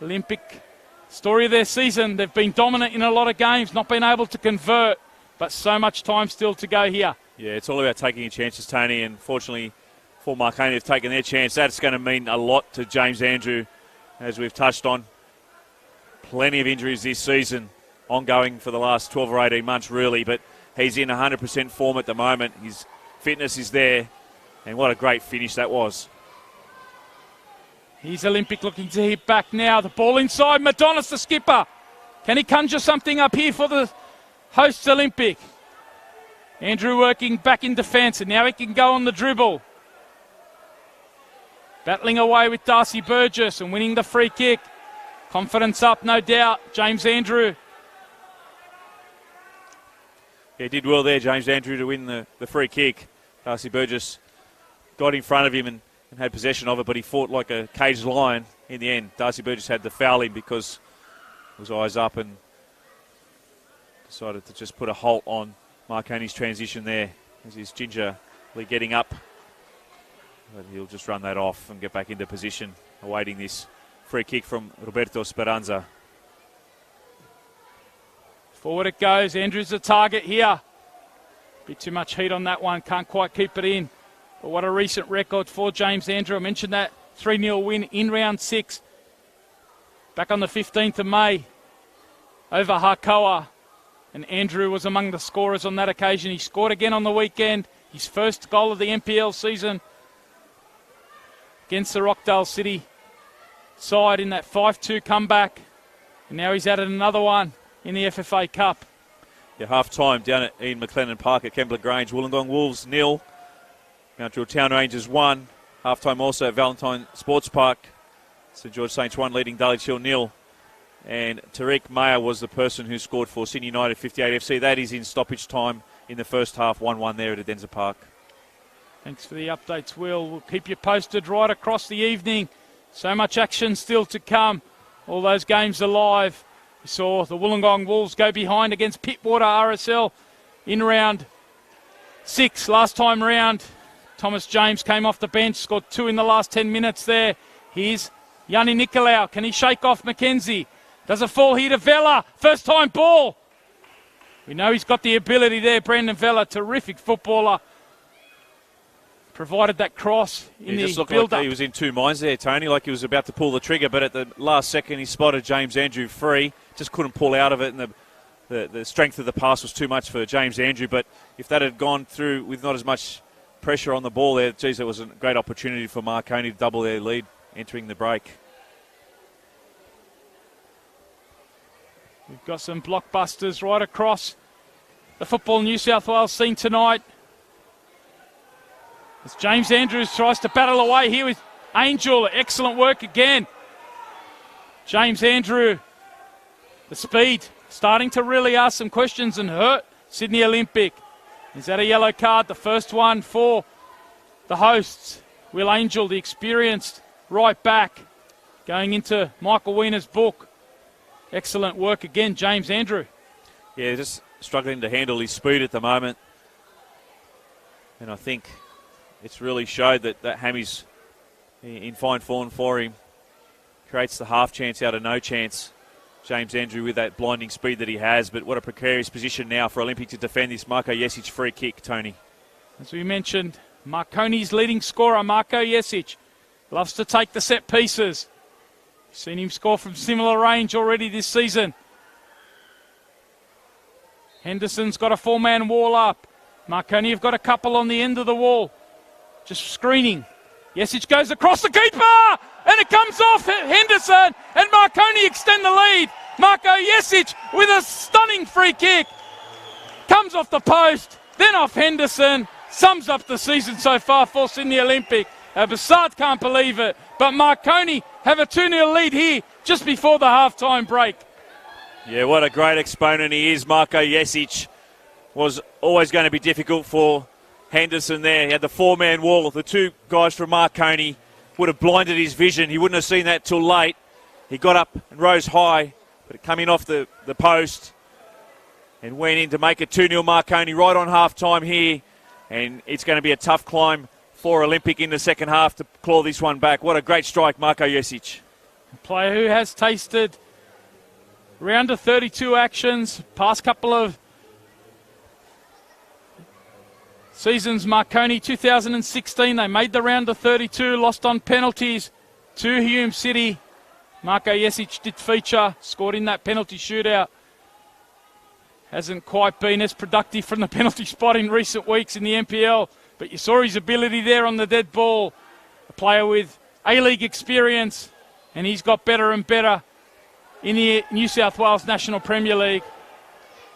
Speaker 1: Olympic story of their season. They've been dominant in a lot of games, not been able to convert, but so much time still to go here.
Speaker 2: Yeah, it's all about taking your chances, Tony, and fortunately for Marconi, they've taken their chance. That's going to mean a lot to James Andrew, as we've touched on. Plenty of injuries this season, ongoing for the last 12 or 18 months, really, but he's in 100% form at the moment. His fitness is there, and what a great finish that was.
Speaker 1: Here's Olympic looking to hit back now. The ball inside. Madonnis, the skipper. Can he conjure something up here for the hosts Olympic? Andrew working back in defence, and now he can go on the dribble. Battling away with Darcy Burgess and winning the free kick. Confidence up, no doubt. James Andrew.
Speaker 2: Yeah, did well there, James Andrew, to win the free kick. Darcy Burgess got in front of him and had possession of it, but he fought like a caged lion in the end. Darcy Burgess had to foul him because he was eyes up and decided to just put a halt on Marconi's transition there as he's gingerly getting up. But he'll just run that off and get back into position, awaiting this free kick from Roberto Speranza.
Speaker 1: Forward it goes. Andrew's the target here. Bit too much heat on that one. Can't quite keep it in. But what a recent record for James Andrew. I mentioned that 3-0 win in round 6. Back on the 15th of May over Harkoa. And Andrew was among the scorers on that occasion. He scored again on the weekend. His first goal of the NPL season against the Rockdale City side in that 5-2 comeback. And now he's added another one in the FFA Cup.
Speaker 2: Yeah, half-time down at Ian McLennan Park at Kembla Grange. Wollongong Wolves 0. Mount Druitt Town Rangers 1. Half-time also at Valentine Sports Park. St George Saints 1 leading Dulwich Hill 0. And Tariq Mayer was the person who scored for Sydney United 58 FC. That is in stoppage time in the first half, 1-1 there at Adenza Park.
Speaker 1: Thanks for the updates, Will. We'll keep you posted right across the evening. So much action still to come. All those games alive. We saw the Wollongong Wolves go behind against Pittwater RSL in round 6 last time round. Thomas James came off the bench, scored 2 in the last 10 minutes there. Here's Yanni Nicolau. Can he shake off Mackenzie? Does it fall here to Vela? First time ball. We know he's got the ability there, Brendan Vela. Terrific footballer. Provided that cross in the
Speaker 2: just looked
Speaker 1: build-up.
Speaker 2: like he was in two minds there, Tony, like he was about to pull the trigger, but at the last second he spotted James Andrew free, just couldn't pull out of it, and the strength of the pass was too much for James Andrew. But if that had gone through with not as much pressure on the ball there, geez, it was a great opportunity for Marconi to double their lead entering the break.
Speaker 1: We've got some blockbusters right across the Football New South Wales scene tonight. As James Andrews tries to battle away here with Angel. Excellent work again. James Andrew, the speed, starting to really ask some questions and hurt Sydney Olympic. Is that a yellow card? The first one for the hosts. Will Angel, the experienced right back, going into Michael Wiener's book. Excellent work again, James Andrew.
Speaker 2: Yeah, just struggling to handle his speed at the moment. And I think it's really showed that Hammy's in fine form for him. Creates the half chance out of no chance. James Andrew with that blinding speed that he has, but what a precarious position now for Olympic to defend this Marco Jesic free kick, Tony.
Speaker 1: As we mentioned, Marconi's leading scorer, Marco Jesic, loves to take the set pieces. We've seen him score from similar range already this season. Henderson's got a 4-man wall up. Marconi have got a couple on the end of the wall. Just screening. Jesic goes across the keeper, and it comes off Henderson, and Marconi extend the lead. Marco Jesic with a stunning free kick. Comes off the post, then off Henderson. Sums up the season so far for Sydney Olympic. Bassard can't believe it, but Marconi have a 2-0 lead here just before the half-time break.
Speaker 2: Yeah, what a great exponent he is. Marco Jesic was always going to be difficult for Henderson there. He had the 4-man wall. The two guys from Marconi would have blinded his vision. He wouldn't have seen that till late. He got up and rose high, but it coming off the post and went in to make it 2-0 Marconi right on half-time here. And it's going to be a tough climb for Olympic in the second half to claw this one back. What a great strike, Marco Jesic.
Speaker 1: A player who has tasted round of 32 actions, past couple of seasons. Marconi 2016, they made the round of 32, lost on penalties to Hume City. Marco Jesic did feature, scored in that penalty shootout. Hasn't quite been as productive from the penalty spot in recent weeks in the NPL, but you saw his ability there on the dead ball. A player with A-League experience, and he's got better and better in the New South Wales National Premier League.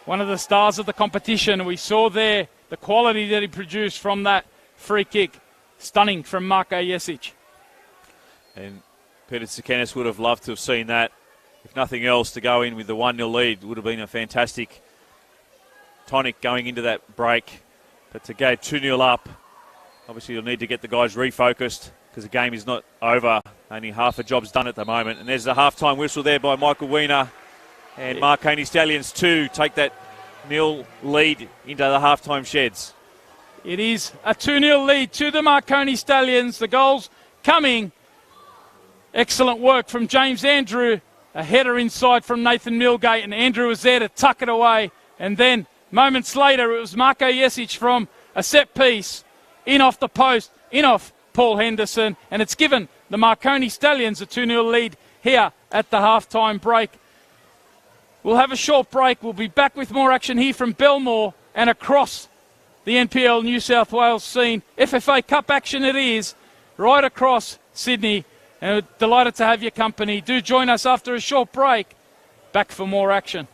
Speaker 1: One of the stars of the competition, and we saw there the quality that he produced from that free kick. Stunning from Marco Jesic.
Speaker 2: And Peter Tsakenis would have loved to have seen that. If nothing else, to go in with the 1-0 lead would have been a fantastic tonic going into that break. But to go 2-0 up, obviously you'll need to get the guys refocused because the game is not over. Only half a job's done at the moment. And there's the half-time whistle there by Michael Wiener. And Marconi Stallions 2 take that 0 lead into the half-time sheds.
Speaker 1: It is a 2-0 lead to the Marconi Stallions. The goals coming. Excellent work from James Andrew. A header inside from Nathan Milgate, and Andrew was there to tuck it away. And then moments later, it was Marco Jesic from a set piece, in off the post, in off Paul Henderson, and it's given the Marconi Stallions a 2-0 lead here at the half-time break. We'll have a short break. We'll be back with more action here from Belmore and across the NPL New South Wales scene. FFA Cup action it is, right across Sydney. And we're delighted to have your company. Do join us after a short break. Back for more action.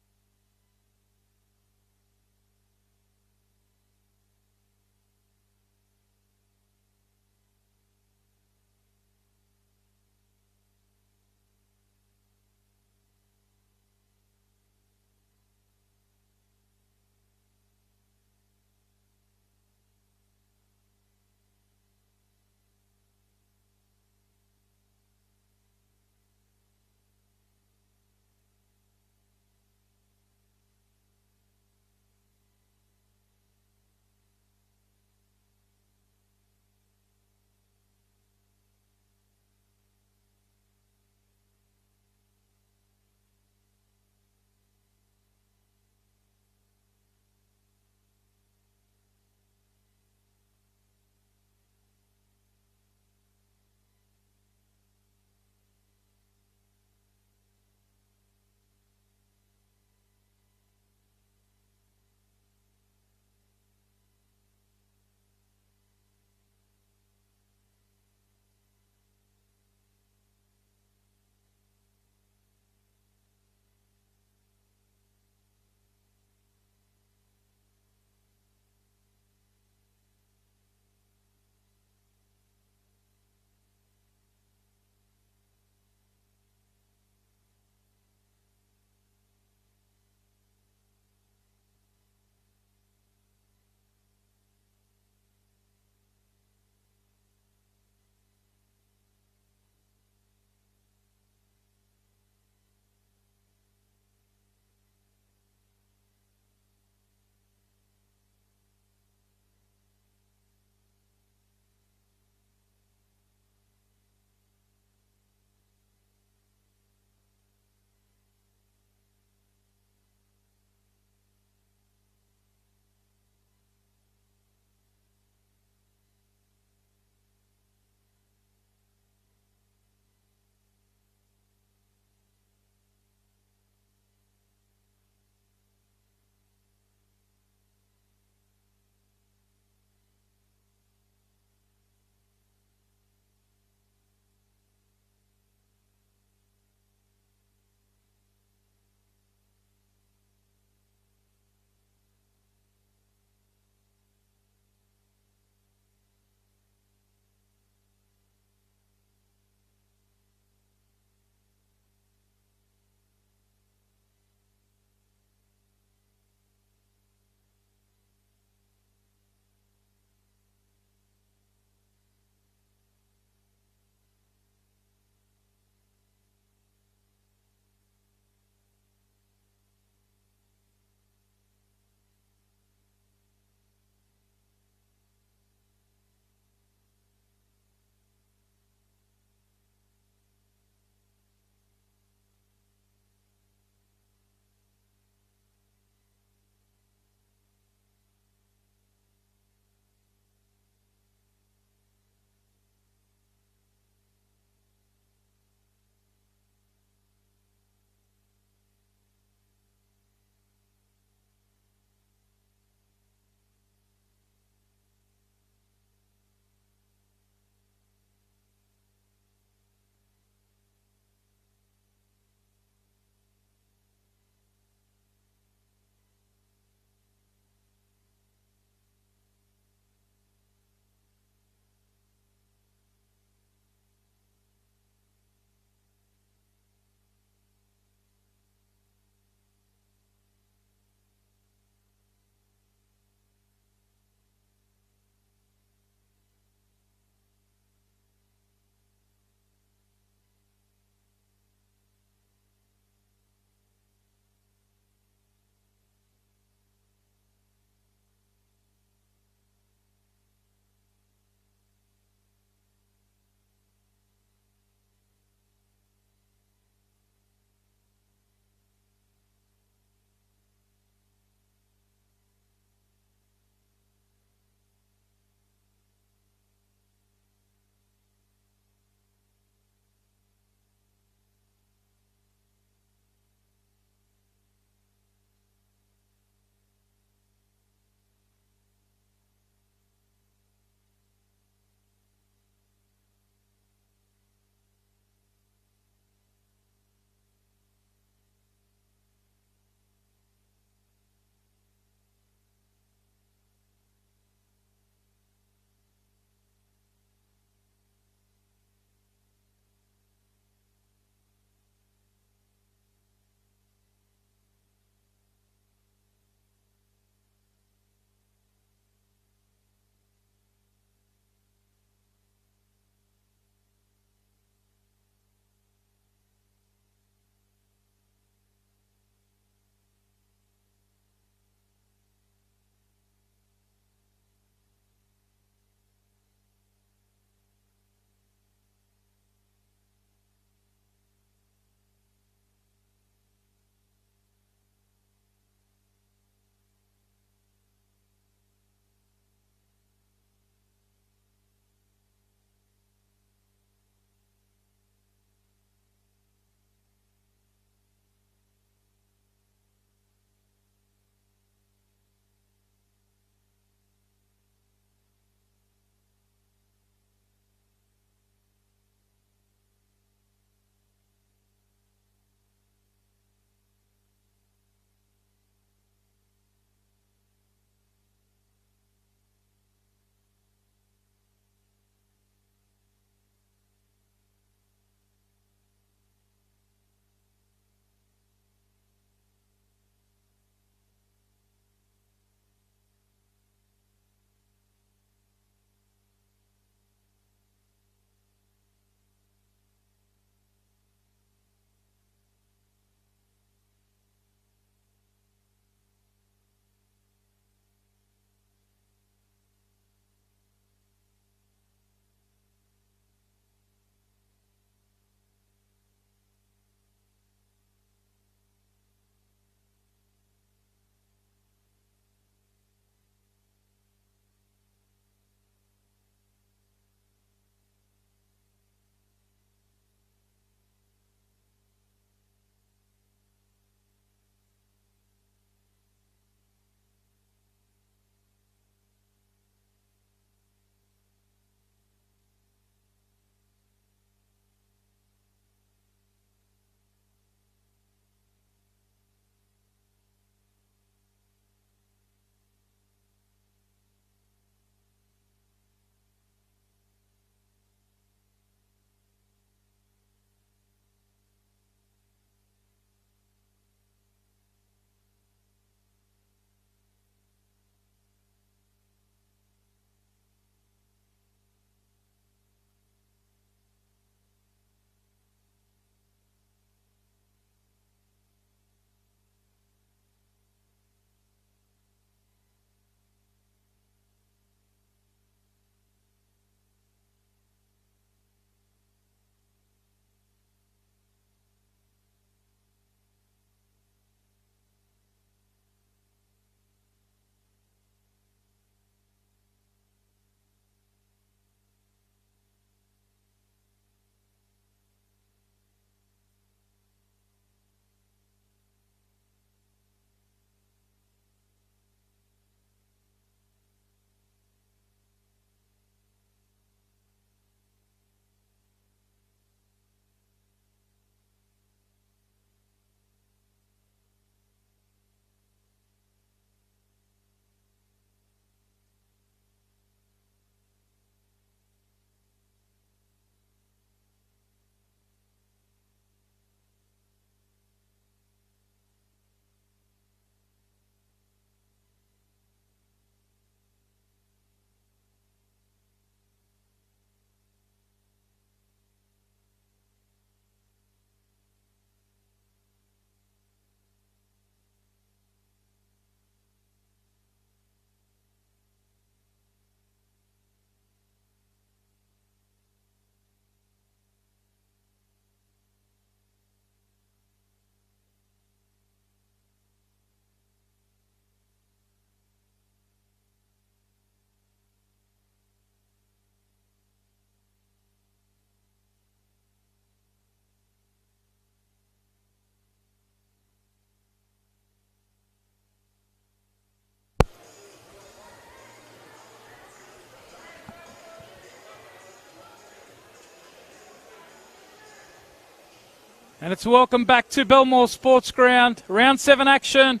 Speaker 1: And it's welcome back to Belmore Sports Ground. Round 7 action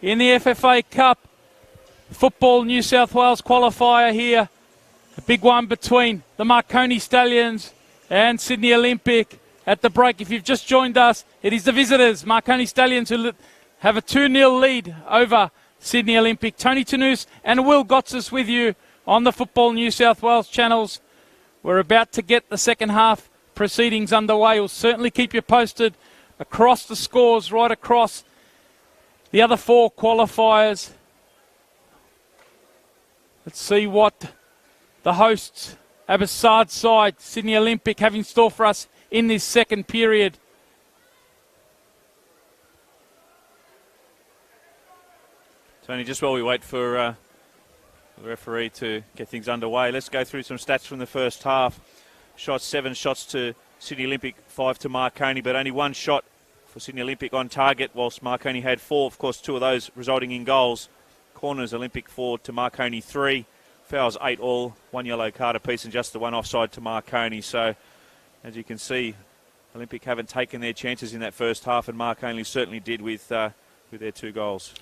Speaker 1: in the FFA Cup. Football New South Wales qualifier here. A big one between the Marconi Stallions and Sydney Olympic. At the break, if you've just joined us, it is the visitors, Marconi Stallions, who have a 2-0 lead over Sydney Olympic. Tony Tanous and Will Gotsis with you on the Football New South Wales channels. We're about to get the second half proceedings underway. We'll certainly keep you posted across the scores, right across the other 4 qualifiers. Let's see what the hosts, Abbotsard's side, Sydney Olympic, have in store for us in this second period.
Speaker 2: Tony, just while we wait for the referee to get things underway, let's go through some stats from the first half. Shots, 7 shots to Sydney Olympic, 5 to Marconi, but only 1 shot for Sydney Olympic on target, whilst Marconi had 4. Of course, 2 of those resulting in goals. Corners, Olympic 4 to Marconi 3. Fouls 8 all, 1 yellow card apiece, and just the 1 offside to Marconi. So, as you can see, Olympic haven't taken their chances in that first half, and Marconi certainly did with their 2 goals.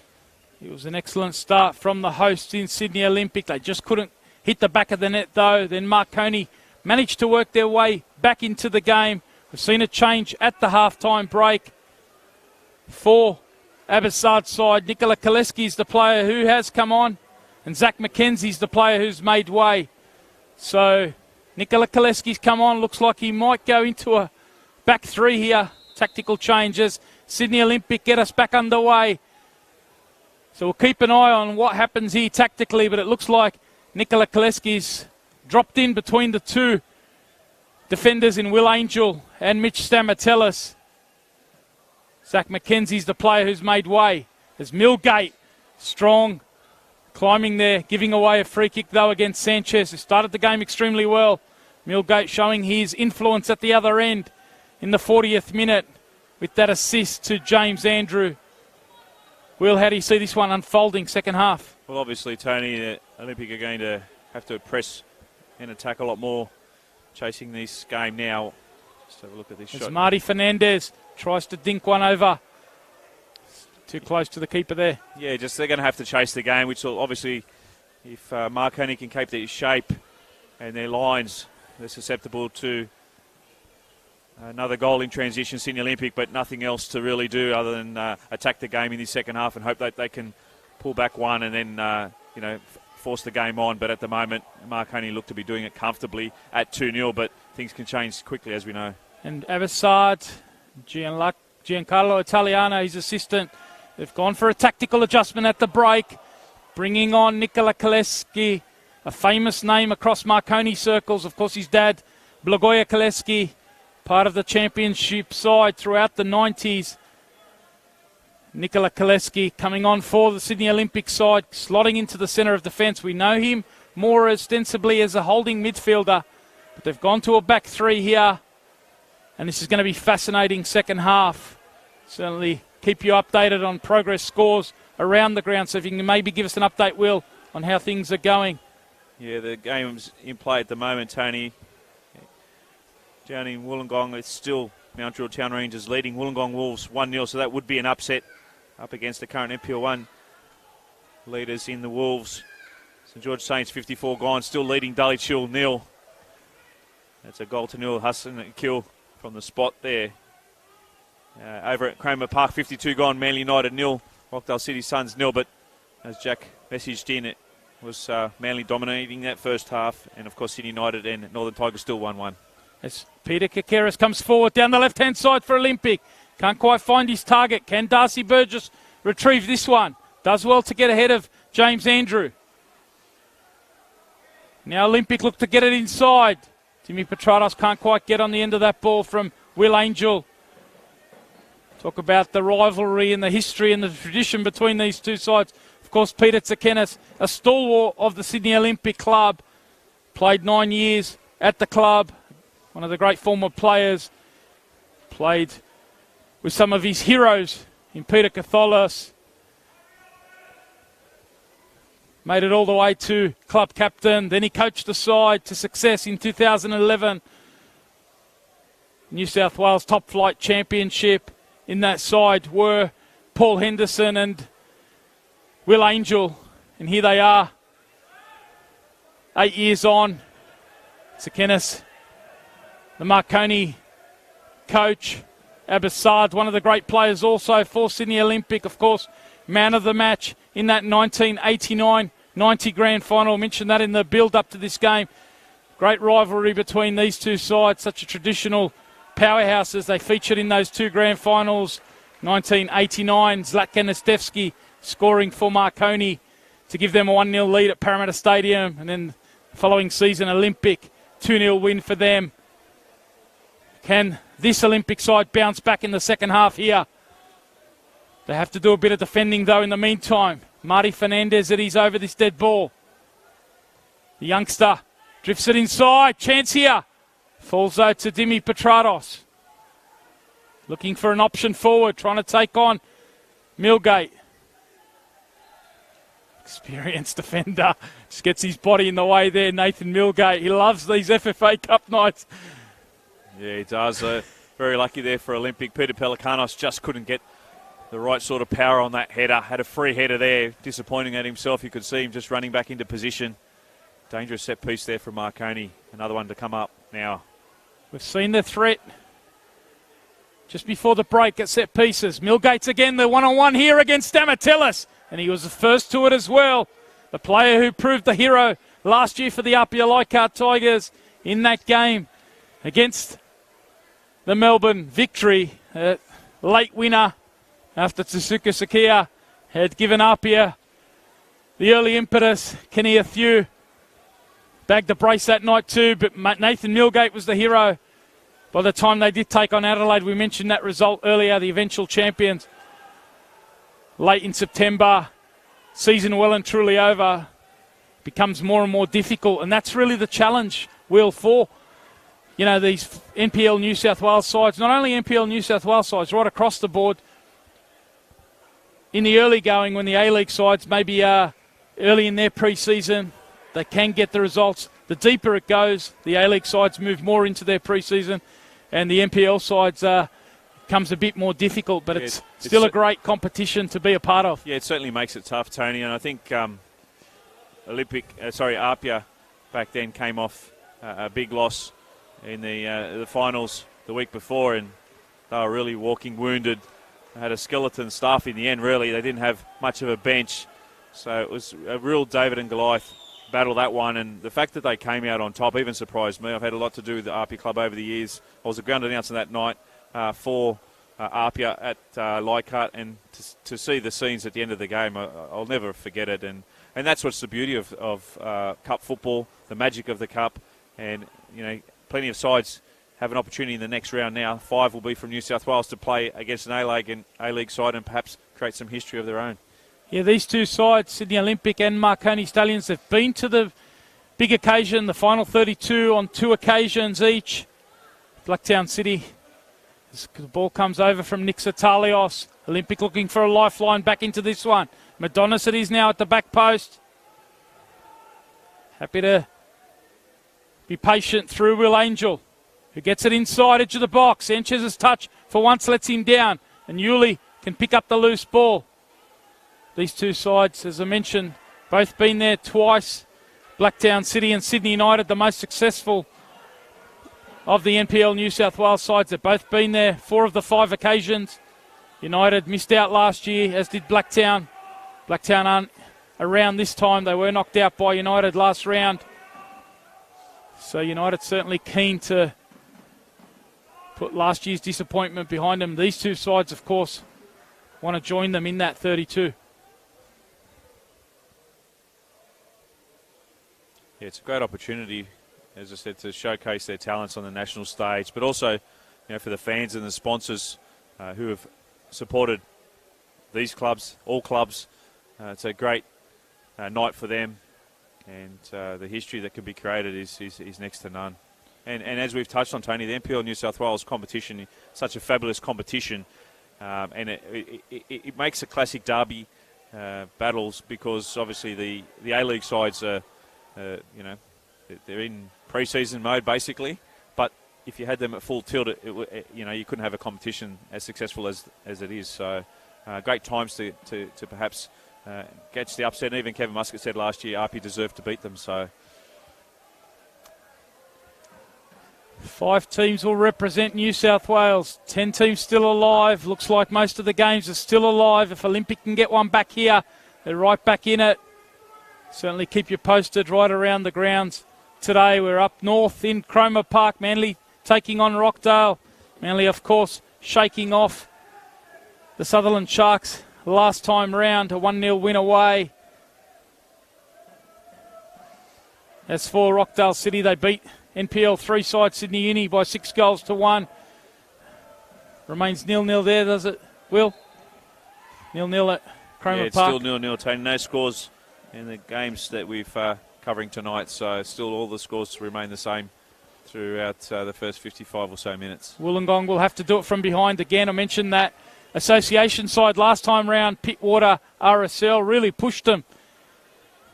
Speaker 1: It was an excellent start from the hosts in Sydney Olympic. They just couldn't hit the back of the net, though. Then Marconi managed to work their way back into the game. We've seen a change at the half-time break for Abbotsard's side. Nicola Koleski's the player who has come on, and Zach McKenzie's the player who's made way. So Nicola Koleski's come on. Looks like he might go into a back 3 here. Tactical changes. Sydney Olympic get us back underway. So we'll keep an eye on what happens here tactically, but it looks like Nicola Koleski's dropped in between the 2 defenders in Will Angel and Mitch Stamatellis. Zach McKenzie's the player who's made way. There's Millgate, strong, climbing there, giving away a free kick though against Sanchez, who started the game extremely well. Millgate showing his influence at the other end in the 40th minute with that assist to James Andrew. Will, how do you see this one unfolding second half?
Speaker 2: Well, obviously, Tony, Olympic are going to have to press and attack a lot more, chasing this game now. Just have a look at this shot.
Speaker 1: Marty Fernandez tries to dink one over. Too close to the keeper there.
Speaker 2: Yeah, just they're going to have to chase the game, which will obviously, if Marconi can keep their shape and their lines, they're susceptible to another goal in transition, Sydney Olympic, but nothing else to really do other than attack the game in this second half and hope that they can pull back one and then, force the game on. But at the moment, Marconi look to be doing it comfortably at 2-0, but things can change quickly, as we know. And
Speaker 1: Abbotsard, Giancarlo Italiano, his assistant, they've gone for a tactical adjustment at the break, bringing on Nicola Koleski, a famous name across Marconi circles. Of course, his dad, Blagoje Koleski, part of the championship side throughout the 90s. Nicola Koleski coming on for the Sydney Olympic side, slotting into the centre of defence. We know him more ostensibly as a holding midfielder, but they've gone to a back 3 here, and this is going to be fascinating second half. Certainly keep you updated on progress scores around the ground, so if you can maybe give us an update, Will, on how things are going.
Speaker 2: Yeah, the game's in play at the moment, Tony. Down in Wollongong, it's still Mount Druitt Town Rangers leading Wollongong Wolves 1-0, so that would be an upset up against the current NPL1 leaders in the Wolves. St George Saints 54 gone, still leading Dulwich Hill 0. That's a goal to nil. Hassan kill from the spot there. Over at Cramer Park, 52 gone, Manly United 0, Rockdale City Suns 0, but as Jack messaged in, it was Manly dominating that first half, and of course Sydney United and Northern Tigers still 1-1.
Speaker 1: As Peter Kakeris comes forward down the left-hand side for Olympic. Can't quite find his target. Can Darcy Burgess retrieve this one? Does well to get ahead of James Andrew. Now Olympic look to get it inside. Timmy Petratos can't quite get on the end of that ball from Will Angel. Talk about the rivalry and the history and the tradition between these two sides. Of course, Peter Tsakenis, a stalwart of the Sydney Olympic club. Played 9 years at the club. One of the great former players. Played with some of his heroes in Peter Catholis. Made it all the way to club captain. Then he coached the side to success in 2011. New South Wales Top Flight Championship in that side were Paul Henderson and Will Angel. And here they are, 8 years on. Sakenis, the Marconi coach, Abbassad, one of the great players also for Sydney Olympic, of course, man of the match in that 1989-90 grand final. I mentioned that in the build-up to this game. Great rivalry between these two sides, such a traditional powerhouses. They featured in those two grand finals. 1989, Zlatko Nastevski scoring for Marconi to give them a 1-0 lead at Parramatta Stadium. And then the following season, Olympic, 2-0 win for them. Can this Olympic side bounce back in the second half here? They have to do a bit of defending, though, in the meantime. Marty Fernandez, that he's over this dead ball. The youngster drifts it inside. Chance here. Falls, though, to Dimi Petrados. Looking for an option forward, trying to take on Milgate. Experienced defender. Just gets his body in the way there, Nathan Milgate. He loves these FFA Cup nights.
Speaker 2: Yeah, he does. Very lucky there for Olympic. Peter Pelikanos just couldn't get the right sort of power on that header. Had a free header there. Disappointing at himself. You could see him just running back into position. Dangerous set piece there from Marconi. Another one to come up now.
Speaker 1: We've seen the threat just before the break at set pieces. Milgate's again the one-on-one here against Stamatellis. And he was the first to it as well. The player who proved the hero last year for the Apia Leichhardt Tigers in that game against the Melbourne Victory. Late winner after Tsusuke Sakia had given Apia the early impetus. Kenny Thew bagged the brace that night too, but Nathan Milgate was the hero. By the time they did take on Adelaide, we mentioned that result earlier, the eventual champions. Late in September, season well and truly over, becomes more and more difficult, and that's really the challenge, Will, for these NPL New South Wales sides, not only NPL New South Wales sides, right across the board. In the early going, when the A-League sides maybe are early in their pre-season, they can get the results. The deeper it goes, the A-League sides move more into their pre-season, and the NPL sides comes a bit more difficult, but it's still a great competition to be a part of.
Speaker 2: Yeah, it certainly makes it tough, Tony, and I think Apia back then came off a big loss in the finals the week before, and they were really walking wounded. They had a skeleton staff in the end, really. They didn't have much of a bench, so it was a real David and Goliath battle, that one, and the fact that they came out on top even surprised me. I've had a lot to do with the Apia club over the years. I was a ground announcer that night for Apia at Leichhardt, and to see the scenes at the end of the game, I'll never forget it. And that's what's the beauty of cup football, the magic of the cup. And plenty of sides have an opportunity in the next round now. 5 will be from New South Wales to play against an A-League side and perhaps create some history of their own.
Speaker 1: Yeah, these two sides, Sydney Olympic and Marconi Stallions, they've been to the big occasion, the final 32 on 2 occasions each. Blacktown City, the ball comes over from Nick Satalios. Olympic looking for a lifeline back into this one. Madonnis it is now at the back post. Happy to be patient through Will Angel, who gets it inside edge of the box. Sanchez's touch for once lets him down, and Yuli can pick up the loose ball. These two sides, as I mentioned, both been there twice. Blacktown City and Sydney United, the most successful of the NPL New South Wales sides. They've both been there 4 of the 5 occasions. United missed out last year, as did Blacktown. Blacktown aren't around this time. They were knocked out by United last round. So United certainly keen to put last year's disappointment behind them. These two sides, of course, want to join them in that 32.
Speaker 2: Yeah, it's a great opportunity, as I said, to showcase their talents on the national stage, but also, for the fans and the sponsors who have supported these clubs, all clubs. It's a great night for them, and the history that can be created is next to none. And as we've touched on, Tony, the NPL New South Wales competition is such a fabulous competition, and it makes a classic derby battles, because obviously the A-League sides are, they're in pre-season mode basically, but if you had them at full tilt, you couldn't have a competition as successful as it is. So great times to perhaps catch the upset. And even Kevin Muscat said last year RP deserved to beat them. So
Speaker 1: 5 teams will represent New South Wales. 10 teams still alive. Looks like most of the games are still alive. If Olympic can get one back here, they're right back in it. Certainly keep you posted right around the grounds. Today we're up north in Cromer Park. Manly taking on Rockdale. Manly, of course, shaking off the Sutherland Sharks last time round. A 1-0 win away. As for Rockdale City, they beat NPL 3 side Sydney Uni by 6 goals to 1. Remains 0-0 there, does it, Will? 0-0 at Cromer
Speaker 2: Park.
Speaker 1: Park.
Speaker 2: Still 0-0, Tony. No scores in the games that we've covering tonight, so still all the scores remain the same throughout the first 55 or so minutes. Wollongong
Speaker 1: will have to do it from behind again. I mentioned that association side last time round, Pittwater RSL, really pushed them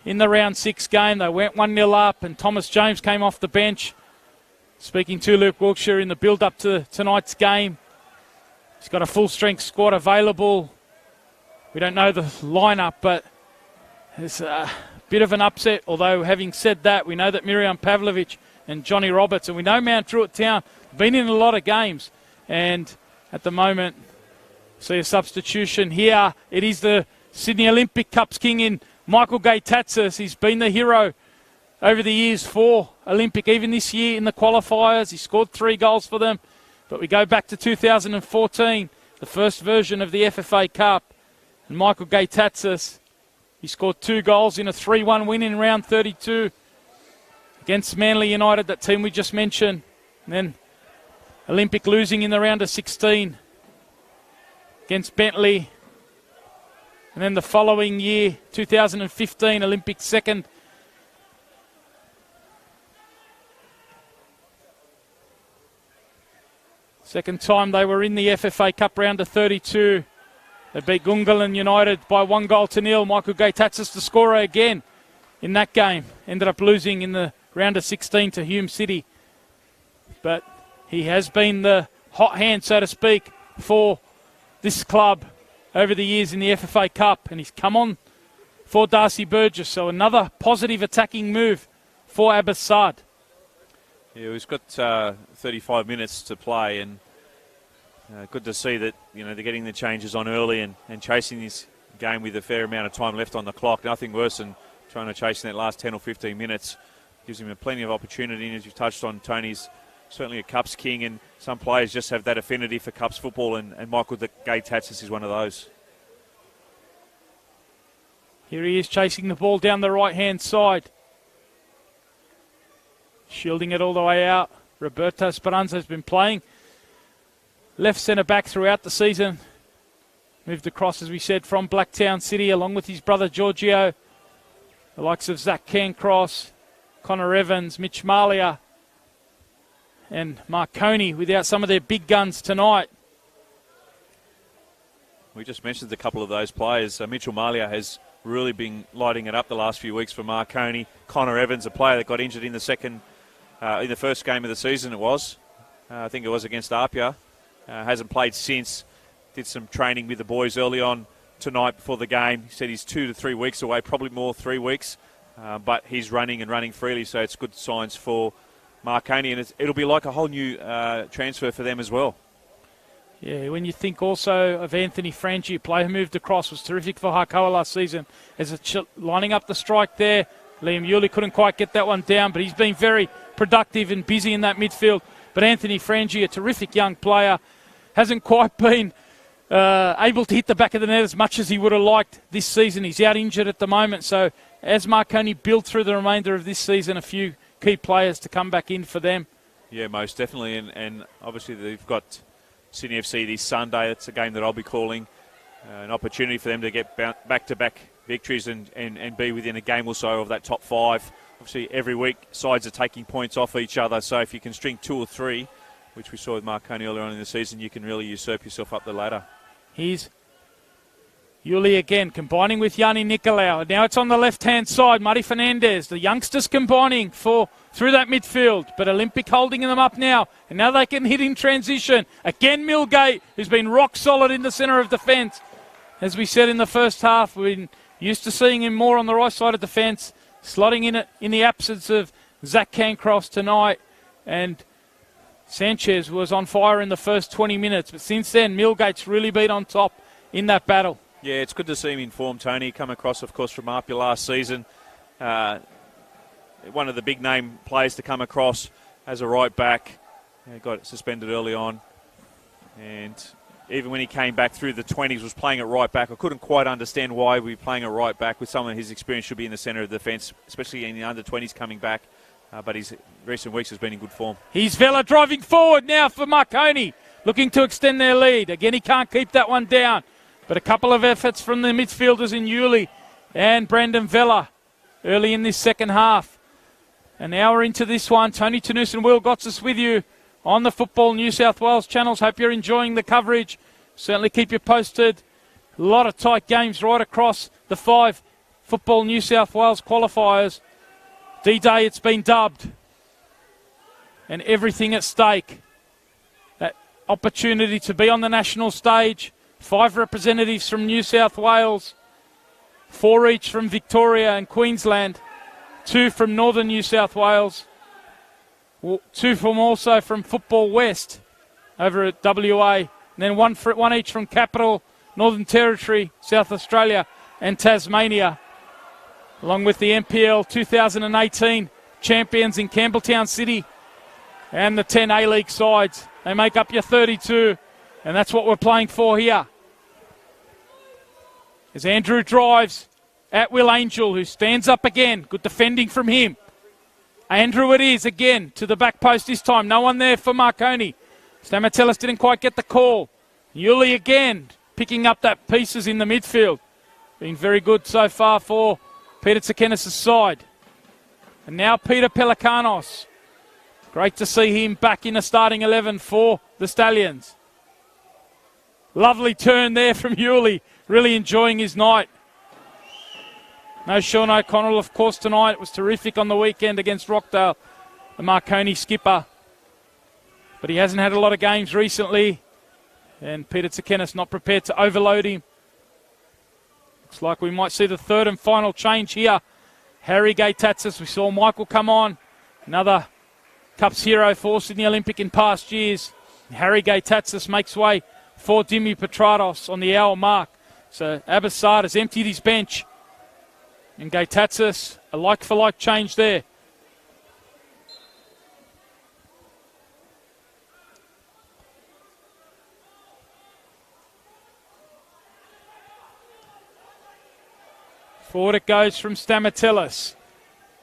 Speaker 1: in the round 6 game. They went 1-0 up, and Thomas James came off the bench. Speaking to Luke Wilkshire in the build-up to tonight's game, he's got a full-strength squad available. We don't know the lineup, but it's a bit of an upset. Although, having said that, we know that Miriam Pavlovich and Johnny Roberts, and we know Mount Druitt Town, been in a lot of games. And at the moment, see a substitution here. It is the Sydney Olympic Cups king in Michael Gay-Tatsis. He's been the hero over the years for Olympic. Even this year in the qualifiers, he scored 3 goals for them. But we go back to 2014, the first version of the FFA Cup. And Michael Gay-Tatsis, he scored 2 goals in a 3-1 win in round 32 against Manly United, that team we just mentioned. And then Olympic losing in the round of 16 against Bentley. And then the following year, 2015, Olympic second. Second time they were in the FFA Cup round of 32. They beat Gungahlin United by 1-0. Michael Gay-Tatsis, the scorer again in that game. Ended up losing in the round of 16 to Hume City. But he has been the hot hand, so to speak, for this club over the years in the FFA Cup, and he's come on for Darcy Burgess. So another positive attacking move for Abbas Saad.
Speaker 2: Yeah, he's got 35 minutes to play, and good to see that they're getting the changes on early and chasing this game with a fair amount of time left on the clock. Nothing worse than trying to chase in that last 10 or 15 minutes. Gives him plenty of opportunity, and as you've touched on, Tony's certainly a Cups king, and some players just have that affinity for Cups football, and Michael Gay-Tatsis is one of those.
Speaker 1: Here he is chasing the ball down the right-hand side. Shielding it all the way out. Roberto Speranza has been playing left centre-back throughout the season. Moved across, as we said, from Blacktown City, along with his brother Giorgio. The likes of Zach Cancross, Connor Evans, Mitch Malia, and Marconi without some of their big guns tonight.
Speaker 2: We just mentioned a couple of those players. Mitchell Malia has really been lighting it up the last few weeks for Marconi. Connor Evans, a player that got injured in the first game of the season, it was. I think it was against Apia. Hasn't played since. Did some training with the boys early on tonight before the game. He said he's 2 to 3 weeks away, probably more, 3 weeks. But he's running freely, so it's good signs for Marconi, and it'll be like a whole new transfer for them as well.
Speaker 1: Yeah, when you think also of Anthony Frangi, a player who moved across, was terrific for Hakoa last season. As lining up the strike there, Liam Yuli couldn't quite get that one down, but he's been very productive and busy in that midfield. But Anthony Frangi, a terrific young player, hasn't quite been able to hit the back of the net as much as he would have liked this season. He's out injured at the moment, so as Marconi build through the remainder of this season, a few key players to come back in for them.
Speaker 2: Yeah, most definitely, and obviously they've got Sydney FC this Sunday. It's a game that I'll be calling. An opportunity for them to get back-to-back victories and be within a game or so of that top 5. Obviously, every week, sides are taking points off each other, so if you can string 2 or 3, which we saw with Marconi earlier on in the season, you can really usurp yourself up the ladder.
Speaker 1: Here's Yuli again, combining with Yanni Nicolau. Now it's on the left-hand side. Murray Fernandez, the youngsters combining through that midfield. But Olympic holding them up now. And now they can hit in transition. Again, Milgate, who's been rock solid in the centre of defence. As we said in the first half, we've been used to seeing him more on the right side of defence. Slotting in it in the absence of Zach Cancross tonight. And Sanchez was on fire in the first 20 minutes. But since then, Milgate's really been on top in that battle.
Speaker 2: Yeah, it's good to see him in form, Tony. Come across, of course, from Apia last season. One of the big-name players to come across as a right back. Got suspended early on. And even when he came back through the 20s, was playing at right back. I couldn't quite understand why we'd be playing at right back with someone his experience should be in the centre of defence, especially in the under-20s coming back. But his recent weeks has been in good form. He's
Speaker 1: Vela driving forward now for Marconi, looking to extend their lead. Again, he can't keep that one down. But a couple of efforts from the midfielders in Yuli and Brandon Vela early in this second half. An hour into this one, Tony Tanus and Will Gotsis with you on the Football New South Wales channels. Hope you're enjoying the coverage. Certainly keep you posted. A lot of tight games right across the 5 Football New South Wales qualifiers. D-Day, it's been dubbed. And everything at stake. That opportunity to be on the national stage. 5 representatives from New South Wales, 4 each from Victoria and Queensland, 2 from Northern New South Wales, 2 from Football West over at WA, and then 1 each from Capital, Northern Territory, South Australia and Tasmania, along with the NPL 2018 champions in Campbelltown City and the 10 A-League sides. They make up your 32, and that's what we're playing for here. As Andrew drives at Will Angel, who stands up again. Good defending from him. Andrew it is again to the back post this time. No one there for Marconi. Stamatellis didn't quite get the call. Yuli again picking up that pieces in the midfield. Being very good so far for Peter Tsakenis' side. And now Peter Pelikanos. Great to see him back in the starting 11 for the Stallions. Lovely turn there from Yuli. Really enjoying his night. No Sean O'Connell, of course, tonight. It was terrific on the weekend against Rockdale, the Marconi skipper. But he hasn't had a lot of games recently. And Peter Tsakenis not prepared to overload him. Looks like we might see the third and final change here. Harry Gaitatsis, we saw Michael come on. Another Cups hero for Sydney Olympic in past years. Harry Gaitatsis makes way for Dimi Petratos on the hour mark. So Abasad has emptied his bench. And Gaitatsis, a like-for-like change there. Forward it goes from Stamatellis.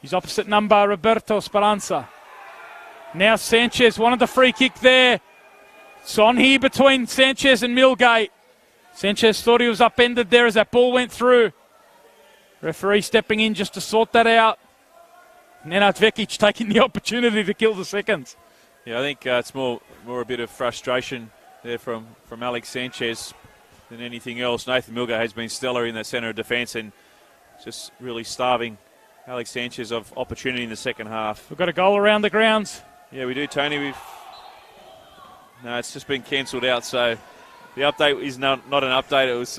Speaker 1: His opposite number, Roberto Speranza. Now Sanchez wanted the free kick there. It's on here between Sanchez and Milgate. Sanchez thought he was upended there as that ball went through. Referee stepping in just to sort that out. Nenad Vekic taking the opportunity to kill the seconds.
Speaker 2: Yeah, I think it's more a bit of frustration there from Alex Sanchez than anything else. Nathan Milgate has been stellar in that centre of defence and just really starving Alex Sanchez of opportunity in the second half.
Speaker 1: We've got a goal around the grounds.
Speaker 2: Yeah, we do, Tony. No, it's just been cancelled out, so the update is not an update. It was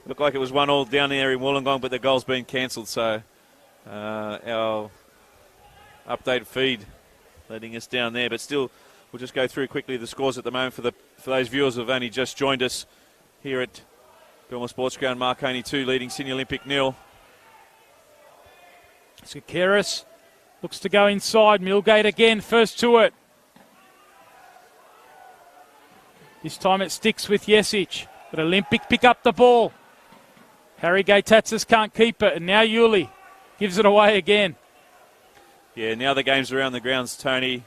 Speaker 2: looked like it was 1-1 down there in Wollongong, but the goal's been cancelled, so our update feed letting us down there. But still, we'll just go through quickly the scores at the moment for those viewers who have only just joined us here at Belmore Sports Ground. Marconi 2 leading Sydney Olympic 0.
Speaker 1: Sakaris looks to go inside. Milgate again, first to it. This time it sticks with Jesic. But Olympic pick up the ball. Harry Gaitatsis can't keep it. And now Yuli gives it away again.
Speaker 2: Yeah, now the game's around the grounds, Tony.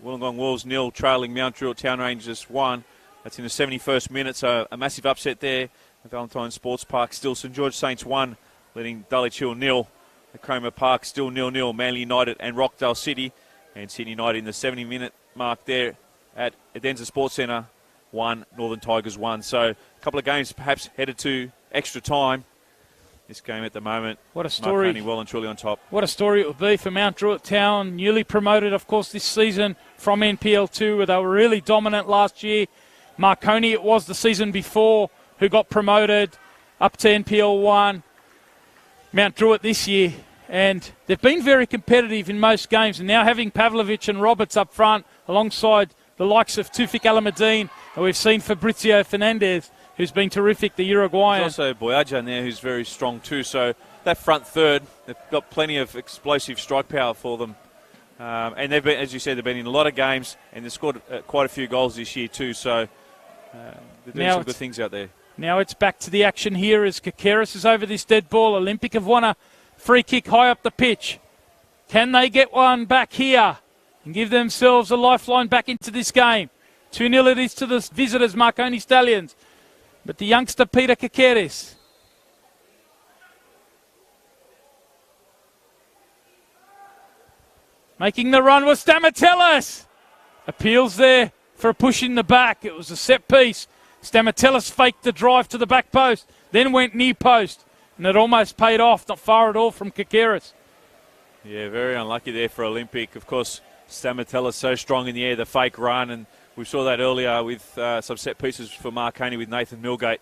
Speaker 2: Wollongong Wolves 0, trailing Mount Druitt Town Rangers 1. That's in the 71st minute, so a massive upset there at Valentine Sports Park. Still St George Saints 1, leading Dulwich Hill 0. At Cromer Park still 0-0, Manly United and Rockdale City. And Sydney United in the 70-minute mark there at Adenza Sports Centre 1, Northern Tigers 1. So a couple of games perhaps headed to extra time. This game at the moment,
Speaker 1: what a story.
Speaker 2: Marconi well and truly on top.
Speaker 1: What a story it would be for Mount Druitt Town, newly promoted, of course, this season from NPL2, where they were really dominant last year. Marconi, it was the season before, who got promoted up to NPL1. Mount Druitt this year, and they've been very competitive in most games, and now having Pavlovich and Roberts up front alongside the likes of Tufik Alameddine, and we've seen Fabrizio Fernandez, who's been terrific, the Uruguayan.
Speaker 2: There's also Boyaja in there, who's very strong too. So that front third, they've got plenty of explosive strike power for them. And they've been, as you said, they've been in a lot of games, and they've scored quite a few goals this year too. So they're doing some good things out there.
Speaker 1: Now it's back to the action here as Kakeris is over this dead ball. Olympic have won a free kick high up the pitch. Can they get one back here and give themselves a lifeline back into this game? 2-0 it is to the visitors, Marconi Stallions. But the youngster Peter Kakeris. Making the run was Stamatellis. Appeals there for a push in the back. It was a set piece. Stamatellis faked the drive to the back post, then went near post, and it almost paid off, not far at all from Kakeris.
Speaker 2: Yeah, very unlucky there for Olympic. Of course, Stamatellis so strong in the air, the fake run, and we saw that earlier with some set pieces for Marconi with Nathan Milgate,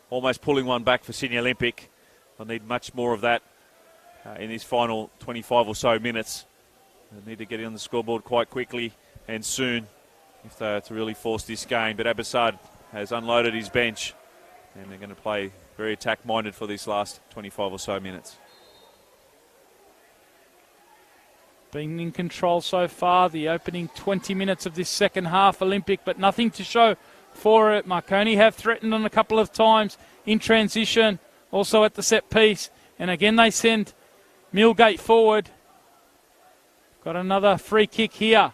Speaker 2: almost pulling one back for Sydney Olympic. They'll need much more of that in these final 25 or so minutes. They need to get on the scoreboard quite quickly and soon if they're to really force this game. But Abbassad has unloaded his bench, and they're going to play very attack-minded for these last 25 or so minutes.
Speaker 1: Been in control so far, the opening 20 minutes of this second half, Olympic, but nothing to show for it. Marconi have threatened on a couple of times in transition, also at the set piece. And again, they send Milgate forward. Got another free kick here.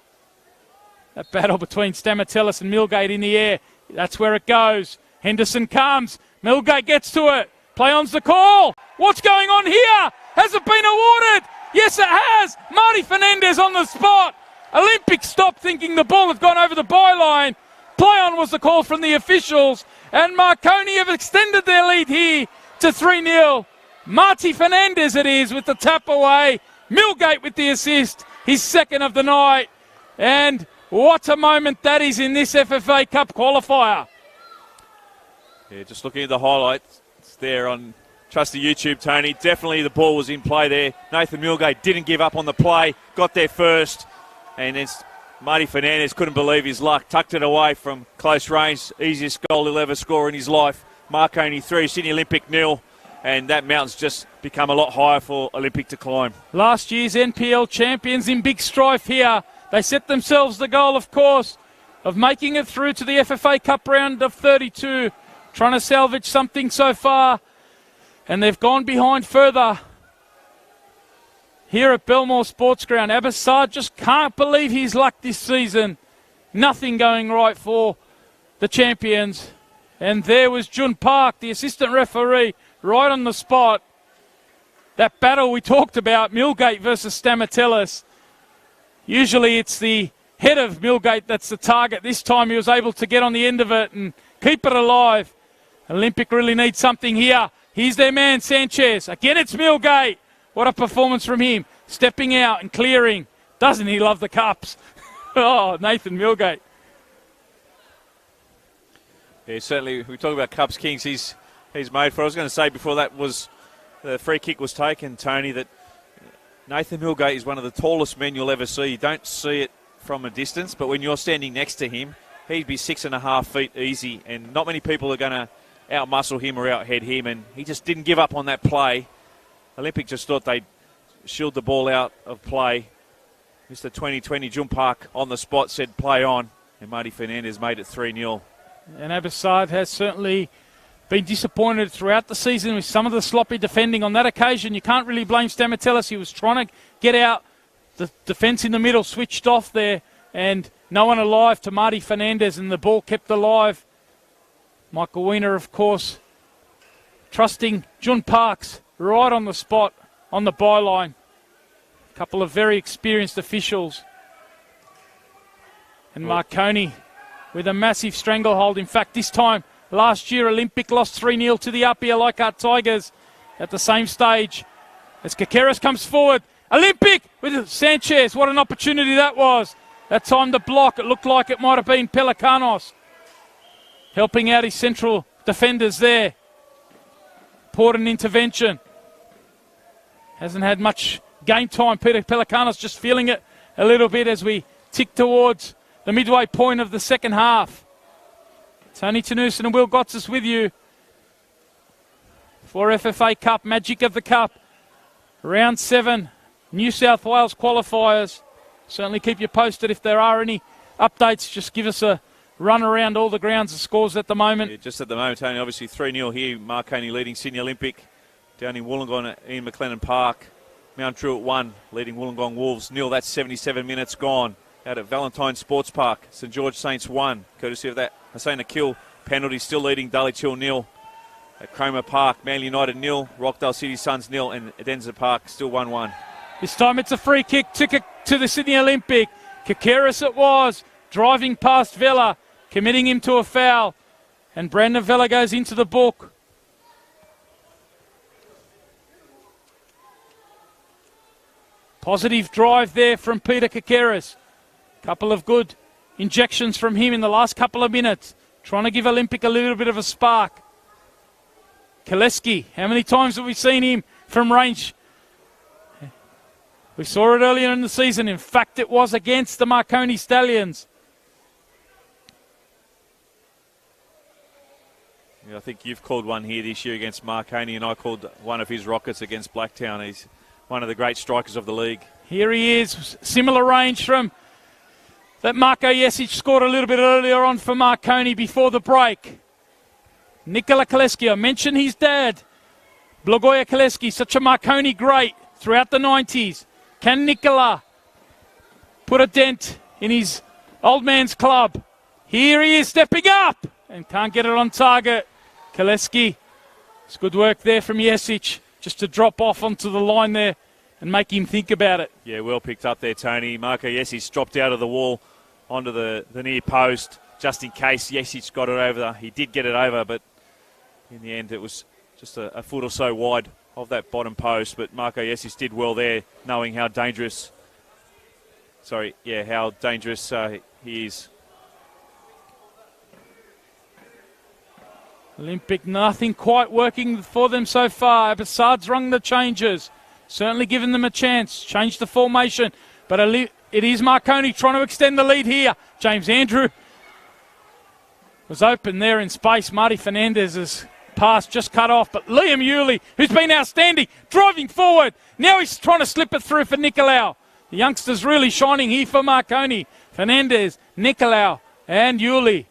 Speaker 1: That battle between Stamatellis and Milgate in the air. That's where it goes. Henderson comes. Milgate gets to it. Play on's the call. What's going on here? Has it been awarded? Yes, it has. Marty Fernandez on the spot. Olympic stopped thinking the ball had gone over the byline. Play on was the call from the officials. And Marconi have extended their lead here to 3-0. Marty Fernandez it is with the tap away. Milgate with the assist. His second of the night. And what a moment that is in this FFA Cup qualifier.
Speaker 2: Yeah, just looking at the highlights there on Trusty YouTube, Tony. Definitely the ball was in play there. Nathan Milgate didn't give up on the play. Got there first. And then Marty Fernandez couldn't believe his luck. Tucked it away from close range. Easiest goal he'll ever score in his life. Marconi 3, Sydney Olympic 0. And that mountain's just become a lot higher for Olympic to climb.
Speaker 1: Last year's NPL champions in big strife here. They set themselves the goal, of course, of making it through to the FFA Cup round of 32. Trying to salvage something so far. And they've gone behind further here at Belmore Sports Ground. Abbassad just can't believe his luck this season. Nothing going right for the champions. And there was Jun Park, the assistant referee, right on the spot. That battle we talked about, Milgate versus Stamatellis. Usually it's the head of Milgate that's the target. This time he was able to get on the end of it and keep it alive. Olympic really needs something here. Here's their man, Sanchez. Again, it's Milgate. What a performance from him. Stepping out and clearing. Doesn't he love the cups? Oh, Nathan Milgate.
Speaker 2: Yeah, certainly. We talk about Cups Kings. He's made for. I was going to say before that was the free kick was taken, Tony, that Nathan Milgate is one of the tallest men you'll ever see. You don't see it from a distance, but when you're standing next to him, he'd be 6.5 feet easy, and not many people are going to out-muscle him or out-head him, and he just didn't give up on that play. Olympic just thought they'd shield the ball out of play. Mr. 2020, Jun Park on the spot said play on, and Marty Fernandez made it 3-0.
Speaker 1: And Abbassad has certainly been disappointed throughout the season with some of the sloppy defending. On that occasion, you can't really blame Stamatellis. He was trying to get out. The defence in the middle switched off there, and no one alive to Marty Fernandez, and the ball kept alive. Michael Wiener, of course, trusting Jun Parks right on the spot, on the byline. A couple of very experienced officials. And Marconi with a massive stranglehold. In fact, this time last year. Olympic lost 3-0 to the Upper Leichhardt Tigers at the same stage. As Kakeris comes forward, Olympic with Sanchez. What an opportunity that was. That time the block, it looked like it might have been Pelikanos helping out his central defenders there. Important intervention. Hasn't had much game time. Peter Pelikanos just feeling it a little bit as we tick towards the midway point of the second half. Tony Tanusin and Will Gotsis with you for FFA Cup, Magic of the Cup. Round 7, New South Wales qualifiers. Certainly keep you posted if there are any updates. Just give us a run around all the grounds and scores at the moment.
Speaker 2: Yeah, just at the moment, Tony, obviously 3-0 here. Marconi leading Sydney Olympic down in Wollongong at Ian McLennan Park. Mount Druitt 1 leading Wollongong Wolves 0. That's 77 minutes gone. Out at Valentine Sports Park, St George Saints 1, courtesy of that Hussein Akil penalty, still leading Dulwich Hill 0. At Cromer Park, Manly United 0, Rockdale City Suns 0, and Adenza Park still 1-1.
Speaker 1: This time it's a free kick to the Sydney Olympic. Kakeris it was, driving past Vela, committing him to a foul. And Brandon Vela goes into the book. Positive drive there from Peter Kakeris. Couple of good injections from him in the last couple of minutes. Trying to give Olympic a little bit of a spark. Kaleski, how many times have we seen him from range? We saw it earlier in the season. In fact, it was against the Marconi Stallions.
Speaker 2: Yeah, I think you've called one here this year against Marconi, and I called one of his Rockets against Blacktown. He's one of the great strikers of the league.
Speaker 1: Here he is, similar range from that Marko Jesic scored a little bit earlier on for Marconi before the break. Nikola Kaleski, I mentioned his dad, Blagoje Kaleski, such a Marconi great throughout the 90s. Can Nikola put a dent in his old man's club? Here he is stepping up and can't get it on target. Kaleski, it's good work there from Jesic just to drop off onto the line there and make him think about it.
Speaker 2: Yeah, well picked up there, Tony. Marko Jesic dropped out of the wall onto the near post just in case Jesic got it over. He did get it over, but in the end it was just a foot or so wide of that bottom post. But Marko Jesic did well there, knowing how dangerous he is.
Speaker 1: Olympic, nothing quite working for them so far. Abassad's rung the changes. Certainly given them a chance. Changed the formation. But it is Marconi trying to extend the lead here. James Andrew was open there in space. Marty Fernandez's pass just cut off. But Liam Yulee, who's been outstanding, driving forward. Now he's trying to slip it through for Nicolau. The youngster's really shining here for Marconi. Fernandez, Nicolau, and Yulee.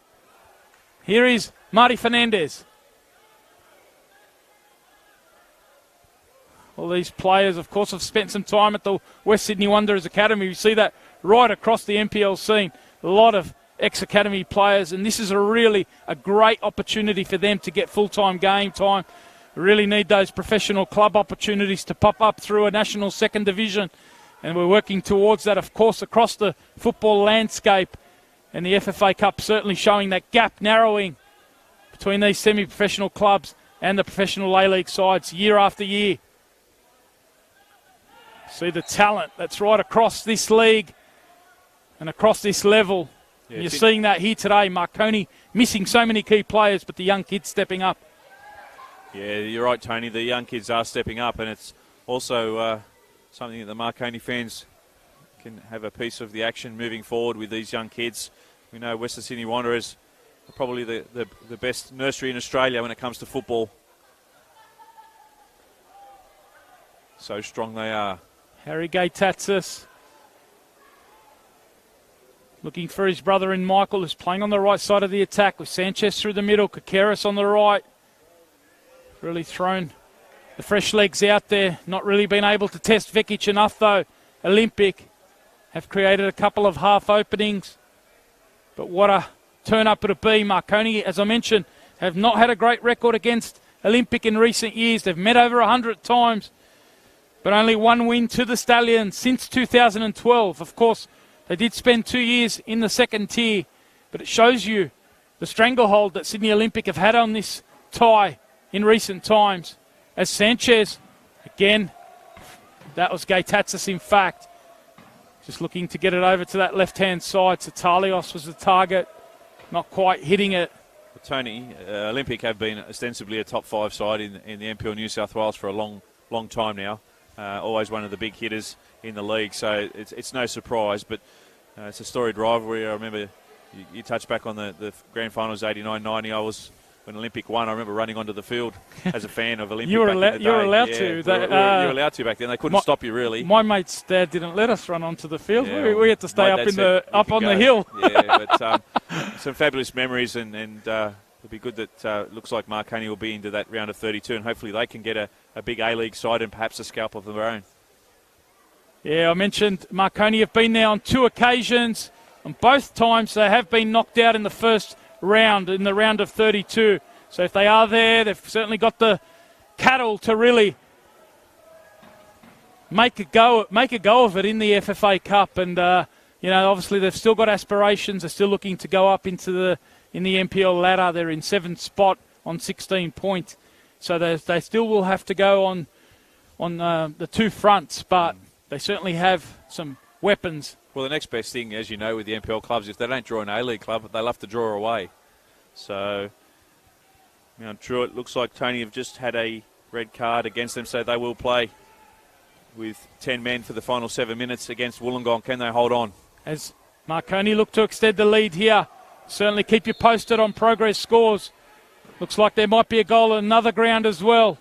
Speaker 1: Here is Marty Fernandez. All these players, of course, have spent some time at the West Sydney Wanderers Academy. We see that right across the NPL scene. A lot of ex-academy players, and this is a great opportunity for them to get full-time game time. We really need those professional club opportunities to pop up through a national second division, and we're working towards that, of course, across the football landscape. And the FFA Cup certainly showing that gap narrowing between these semi-professional clubs and the professional A-League sides year after year. See the talent that's right across this league and across this level. Yeah, you're seeing that here today. Marconi missing so many key players, but the young kids stepping up.
Speaker 2: Yeah, you're right, Tony. The young kids are stepping up, and it's also something that the Marconi fans can have a piece of the action moving forward with these young kids. We know Western Sydney Wanderers are probably the best nursery in Australia when it comes to football. So strong they are.
Speaker 1: Harry Gay-Tatsis looking for his brother in Michael, who's playing on the right side of the attack with Sanchez through the middle, Kakeris on the right. Really thrown the fresh legs out there. Not really been able to test Vekic enough though. Olympic have created a couple of half openings. But what a turn up it'll be. Marconi, as I mentioned, have not had a great record against Olympic in recent years. They've met over 100 times. But only one win to the Stallions since 2012. Of course, they did spend 2 years in the second tier. But it shows you the stranglehold that Sydney Olympic have had on this tie in recent times. As Sanchez, again, that was Gaitatsis in fact, just looking to get it over to that left-hand side. Tatalios was the target, not quite hitting it.
Speaker 2: Well, Tony, Olympic have been ostensibly a top 5 side in the NPL New South Wales for a long time now. Always one of the big hitters in the league, so it's no surprise, but it's a storied rivalry. I remember you touched back on the grand finals 89-90. When Olympic won, I remember running onto the field as a fan of Olympic. You were allowed
Speaker 1: to.
Speaker 2: You were allowed to back then. They couldn't stop you, really.
Speaker 1: My mate's dad didn't let us run onto the field. Yeah, we had to stay up on the hill.
Speaker 2: Yeah, but some fabulous memories, and it'll be good that looks like Marconi will be into that round of 32, and hopefully they can get a big A-League side and perhaps a scalp of their own.
Speaker 1: Yeah, I mentioned Marconi have been there on 2 occasions, and both times they have been knocked out in the first round, in the round of 32. So if they are there, they've certainly got the cattle to really make a go of it in the FFA Cup. And obviously they've still got aspirations. They're still looking to go up in the NPL ladder. They're in 7th spot on 16 points. So they still will have to go on the 2 fronts, but they certainly have some weapons.
Speaker 2: Well, the next best thing, as you know, with the NPL clubs, if they don't draw an A-League club, they'll have to draw away. So, True, it looks like Tony have just had a red card against them, so they will play with 10 men for the final 7 minutes against Wollongong. Can they hold on?
Speaker 1: As Marconi look to extend the lead here, certainly keep you posted on progress scores. Looks like there might be a goal at another ground as well.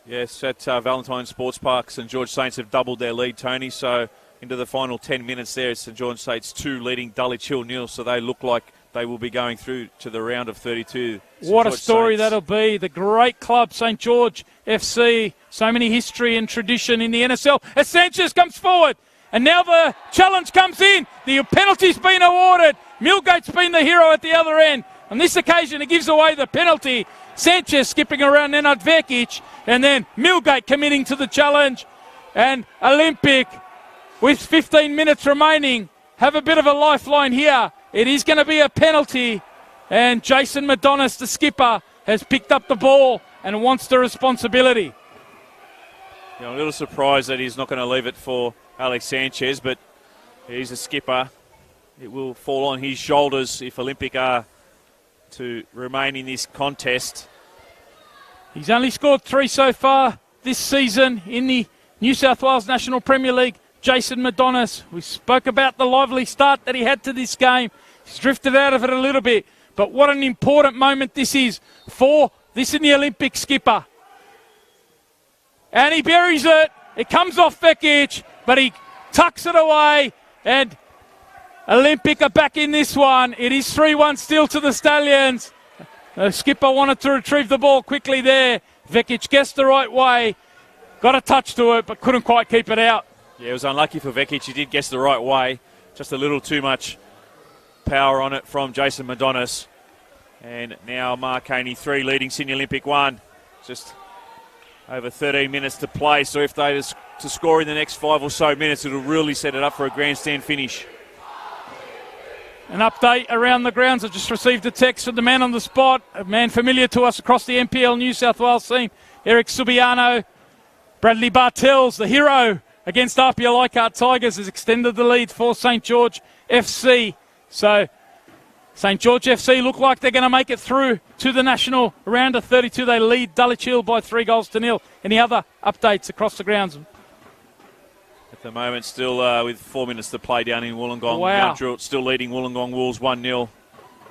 Speaker 2: Yes, at Valentine Sports Park, St George Saints have doubled their lead, Tony, so into the final 10 minutes there, it's St George Saints 2 leading Dulwich Hill 0, so they look like they will be going through to the round of 32.
Speaker 1: What a story that'll be. The great club, St George FC, so many history and tradition in the NSL. As Sanchez comes forward, and now the challenge comes in. The penalty's been awarded. Milgate's been the hero at the other end. On this occasion, he gives away the penalty. Sanchez skipping around Nenad Vekic, and then Milgate committing to the challenge. And Olympic, with 15 minutes remaining, have a bit of a lifeline here. It is going to be a penalty, and Jason Madonnis, the skipper, has picked up the ball and wants the responsibility.
Speaker 2: I'm a little surprised that he's not going to leave it for Alex Sanchez, but he's a skipper. It will fall on his shoulders if Olympic are to remain in this contest.
Speaker 1: He's only scored 3 so far this season in the New South Wales National Premier League. Jason Madonnis, we spoke about the lively start that he had to this game. He's drifted out of it a little bit, but what an important moment this is for this in the Olympic skipper. And he buries it. It comes off Vekic, but he tucks it away, and Olympic are back in this one. It is 3-1 still to the Stallions. The skipper wanted to retrieve the ball quickly there. Vekic guessed the right way, got a touch to it, but couldn't quite keep it out.
Speaker 2: Yeah, it was unlucky for Vekic. He did guess the right way. Just a little too much power on it from Jason Madonnis. And now Marconi 3 leading Sydney Olympic 1. Just over 13 minutes to play. So if they to score in the next 5 or so minutes, it'll really set it up for a grandstand finish.
Speaker 1: An update around the grounds. I've just received a text from the man on the spot, a man familiar to us across the NPL New South Wales team, Eric Subiano. Bradley Bartels, the hero against RPL Leichhardt Tigers, has extended the lead for St George FC. So St George FC look like they're going to make it through to the national round of 32. They lead Dulwich Hill by 3-0. Any other updates across the grounds?
Speaker 2: At the moment, still with 4 minutes to play down in Wollongong.
Speaker 1: Wow.
Speaker 2: Mount Druitt still leading Wollongong Wolves 1-0.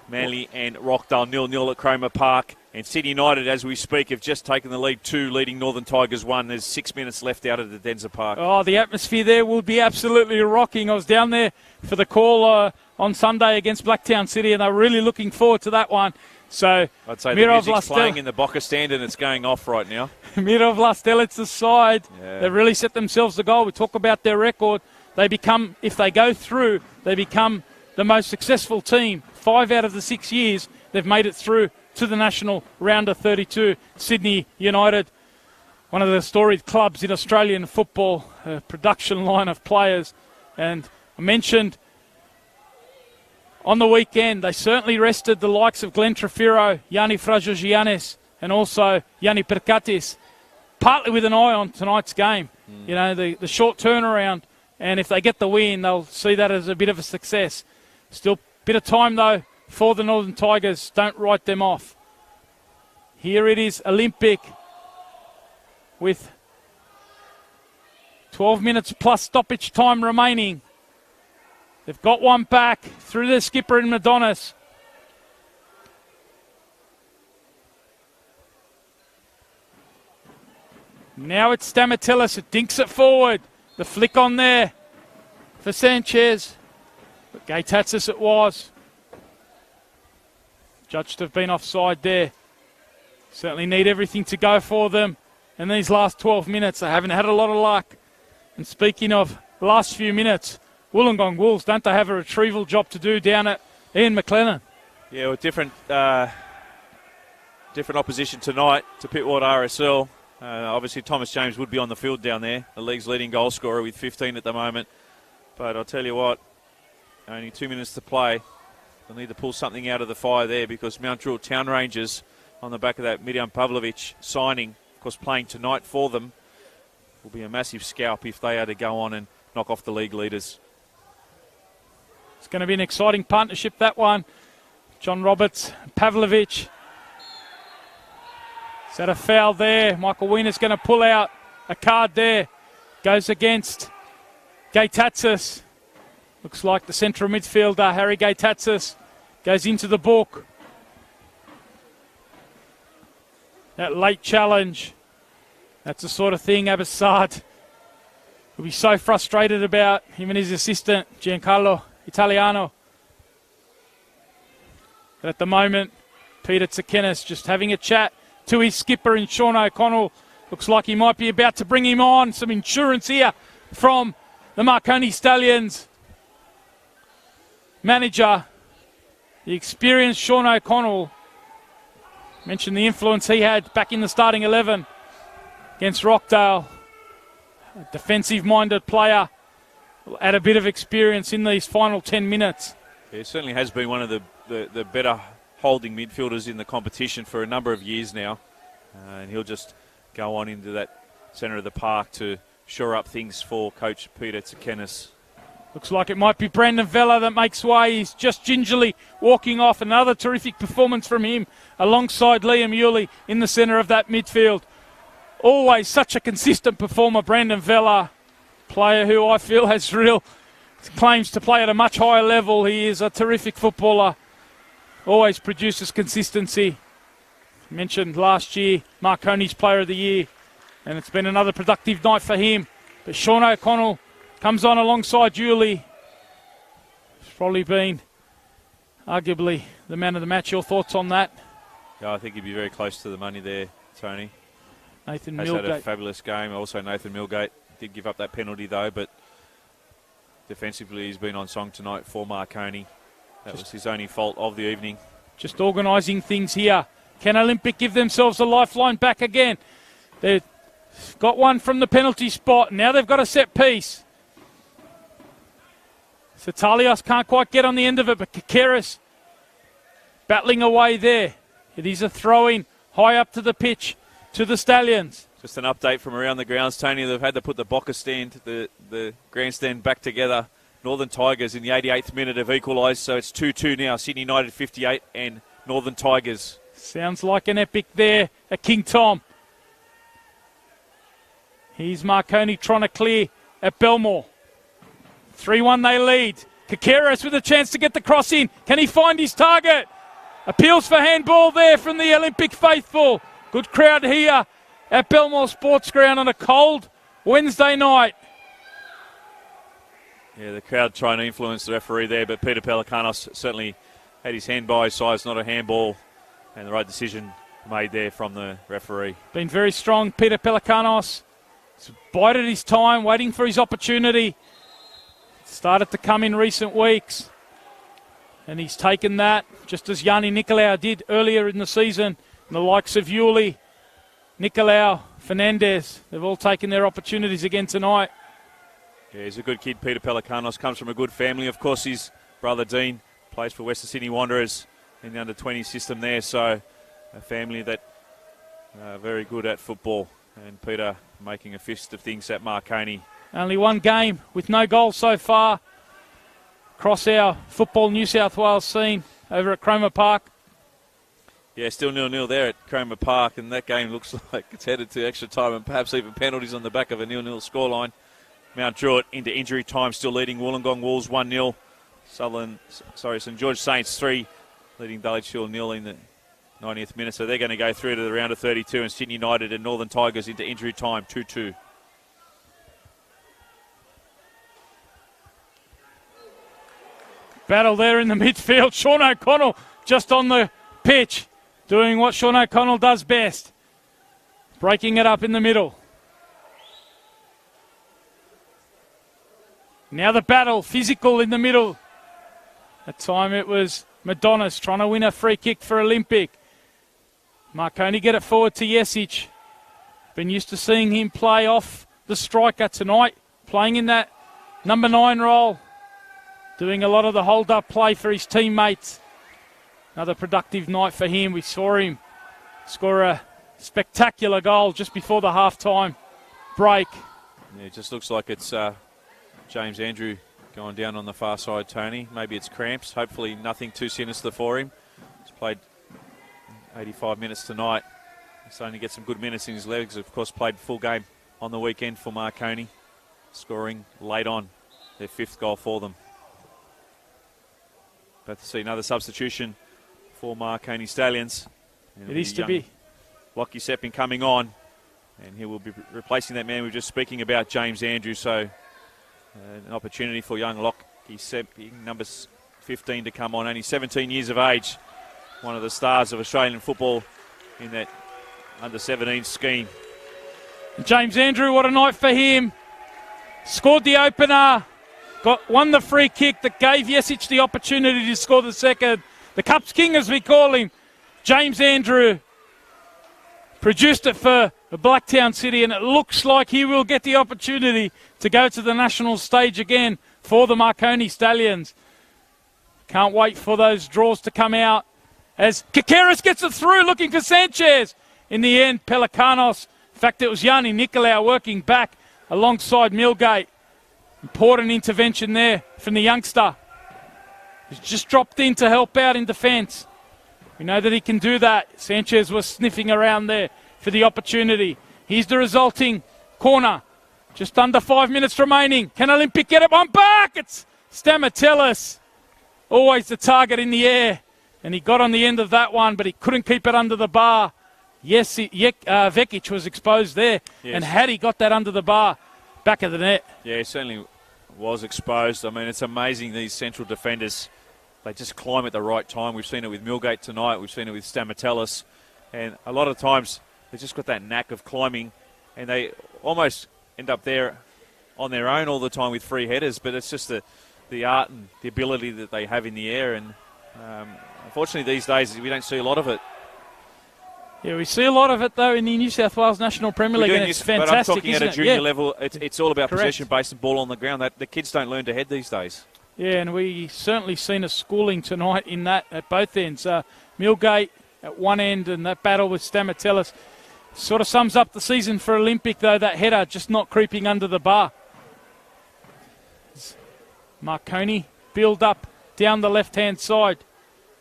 Speaker 2: Manly and Rockdale 0-0 at Cromer Park. And Sydney United, as we speak, have just taken the lead 2, leading Northern Tigers 1. There's 6 minutes left out at the Denzer Park.
Speaker 1: Oh, the atmosphere there will be absolutely rocking. I was down there for the call on Sunday against Blacktown City, and they're really looking forward to that one. So
Speaker 2: I'd say the music's playing in the Bocker stand, and it's going off right now.
Speaker 1: Mirov Lastelitz side. Yeah. They've really set themselves the goal. We talk about their record. They become, if they go through, they become the most successful team. 5 out of the 6 years they've made it through to the national round of 32. Sydney United, one of the storied clubs in Australian football, a production line of players. And I mentioned on the weekend. They certainly rested the likes of Glenn Trefiro, Yanni Frajogiannis, and also Yanni Perkatis, partly with an eye on tonight's game. You know, the short turnaround, and if they get the win, they'll see that as a bit of a success. Still a bit of time, though, for the Northern Tigers. Don't write them off. Here it is, Olympic, with 12 minutes plus stoppage time remaining. They've got one back through their skipper in Madonnis. Now it's Stamatilis. It dinks it forward. The flick on there for Sanchez. But Gaitatsis it was. Judged to have been offside there. Certainly need everything to go for them. In these last 12 minutes, they haven't had a lot of luck. And speaking of the last few minutes, Wollongong Wolves, don't they have a retrieval job to do down at Ian McLennan?
Speaker 2: Yeah, with different opposition tonight to Pittwater RSL. Obviously, Thomas James would be on the field down there, the league's leading goal scorer with 15 at the moment. But I'll tell you what, only 2 minutes to play. They'll need to pull something out of the fire there because Mount Druitt Town Rangers, on the back of that Mirjam Pavlovic signing, of course playing tonight for them, will be a massive scalp if they are to go on and knock off the league leaders.
Speaker 1: It's going to be an exciting partnership, that one. John Roberts, Pavlovic. Is that a foul there? Michael Wiener's going to pull out a card there. Goes against Gaitatsis. Looks like the central midfielder, Harry Gaitatsis, goes into the book. That late challenge. That's the sort of thing Abbassad will be so frustrated about, him and his assistant, Giancarlo Italiano. But at the moment, Peter Tsakenis just having a chat to his skipper in Sean O'Connell. Looks like he might be about to bring him on. Some insurance here from the Marconi Stallions manager, the experienced Sean O'Connell. Mentioned the influence he had back in the starting 11 against Rockdale. A defensive-minded player will add a bit of experience in these final 10 minutes.
Speaker 2: Yeah, he certainly has been one of the better holding midfielders in the competition for a number of years now. And he'll just go on into that centre of the park to shore up things for Coach Peter Tsakenis.
Speaker 1: Looks like it might be Brandon Vela that makes way. He's just gingerly walking off. Another terrific performance from him alongside Liam Yulee in the centre of that midfield. Always such a consistent performer, Brandon Vela. Player who I feel has real claims to play at a much higher level. He is a terrific footballer. Always produces consistency. Mentioned last year, Marconi's Player of the Year. And it's been another productive night for him. But Sean O'Connell comes on alongside Yulee. He's probably been arguably the man of the match. Your thoughts on that?
Speaker 2: Yeah, I think he'd be very close to the money there, Tony.
Speaker 1: Nathan
Speaker 2: Has
Speaker 1: Milgate.
Speaker 2: had a fabulous game. Also Nathan Milgate did give up that penalty though, but defensively he's been on song tonight for Marconi. That was his only fault of the evening.
Speaker 1: Just organising things here. Can Olympic give themselves a lifeline back again? They've got one from the penalty spot. Now they've got a set piece. Satalios can't quite get on the end of it, but Kakeris battling away there. It is a throw-in high up to the pitch to the Stallions.
Speaker 2: Just an update from around the grounds, Tony. They've had to put the Boca stand, the grandstand back together. Northern Tigers in the 88th minute have equalised, so it's 2-2 now. Sydney United 58 and Northern Tigers.
Speaker 1: Sounds like an epic there at King Tom. Here's Marconi trying to clear at Belmore. 3-1 they lead. Kakeris with a chance to get the cross in. Can he find his target? Appeals for handball there from the Olympic faithful. Good crowd here at Belmore Sports Ground on a cold Wednesday night.
Speaker 2: Yeah, the crowd trying to influence the referee there, but Peter Pelikanos certainly had his hand by his side. It's not a handball, and the right decision made there from the referee.
Speaker 1: Been very strong, Peter Pelikanos. He's bided his time, waiting for his opportunity. Started to come in recent weeks, and he's taken that, just as Yanni Nicolau did earlier in the season. And the likes of Yulee, Nicolau, Fernandez, they've all taken their opportunities again tonight.
Speaker 2: Yeah, he's a good kid, Peter Pelikanos. Comes from a good family. Of course, his brother Dean plays for Western Sydney Wanderers in the under-20 system there. So a family that are very good at football. And Peter making a fist of things at Marconi.
Speaker 1: Only one game with no goals so far across our Football New South Wales scene over at Cromer Park.
Speaker 2: Yeah, still 0-0 there at Cromer Park, and that game looks like it's headed to extra time and perhaps even penalties on the back of a 0-0 scoreline. Mount Druitt into injury time, still leading Wollongong Wolves 1-0. St George Saints 3, leading Dulwich Hill 0 in the 90th minute. So they're going to go through to the round of 32, and Sydney United and Northern Tigers into injury time 2-2.
Speaker 1: Battle there in the midfield. Sean O'Connell just on the pitch, doing what Sean O'Connell does best, breaking it up in the middle. Now the battle, physical in the middle. That time it was Madonnis trying to win a free kick for Olympic. Marconi get it forward to Jesic. Been used to seeing him play off the striker tonight, playing in that number 9 role, doing a lot of the hold-up play for his teammates. Another productive night for him. We saw him score a spectacular goal just before the half-time break.
Speaker 2: Yeah, it just looks like it's James Andrew going down on the far side, Tony. Maybe it's cramps. Hopefully nothing too sinister for him. He's played 85 minutes tonight. He's starting to get some good minutes in his legs. Of course, played full game on the weekend for Marconi, scoring late on their 5th goal for them. About to see another substitution for Marconi Stallions.
Speaker 1: It is to be.
Speaker 2: Lockie Sepping coming on, and he will be replacing that man we were just speaking about, James Andrew. So an opportunity for young Lockie Sepping, number 15, to come on. Only 17 years of age. One of the stars of Australian football in that under-17 scheme.
Speaker 1: James Andrew, what a night for him. Scored the opener. Won the free kick that gave Jesic the opportunity to score the second. The Cup's king, as we call him, James Andrew, produced it for Blacktown City, and it looks like he will get the opportunity to go to the national stage again for the Marconi Stallions. Can't wait for those draws to come out as Kakeris gets it through, looking for Sanchez. In the end, Pelicanos, in fact it was Yanni Nicolau working back alongside Millgate. Important intervention there from the youngster. He's just dropped in to help out in defence. We know that he can do that. Sanchez was sniffing around there for the opportunity. Here's the resulting corner. Just under 5 minutes remaining. Can Olympic get it one back? It's Stamatellis. Always the target in the air. And he got on the end of that one, but he couldn't keep it under the bar. Yes, Vekic was exposed there. Yes. And had he got that under the bar, back of the net.
Speaker 2: Yeah, he certainly was exposed. I mean, it's amazing, these central defenders. They just climb at the right time. We've seen it with Millgate tonight. We've seen it with Stamatellis. And a lot of times, they've just got that knack of climbing, and they almost end up there on their own all the time with free headers. But it's just the art and the ability that they have in the air. And unfortunately, these days, we don't see a lot of it.
Speaker 1: Yeah, we see a lot of it, though, in the New South Wales National Premier League, and it's fantastic,
Speaker 2: but I'm talking at a junior
Speaker 1: yeah.
Speaker 2: level. It's all about
Speaker 1: Correct.
Speaker 2: possession-based and ball on the ground. The kids don't learn to head these days.
Speaker 1: Yeah, and we certainly seen a schooling tonight in that at both ends. Millgate at one end, and that battle with Stamatellis sort of sums up the season for Olympic, though, that header just not creeping under the bar. Marconi build up down the left-hand side.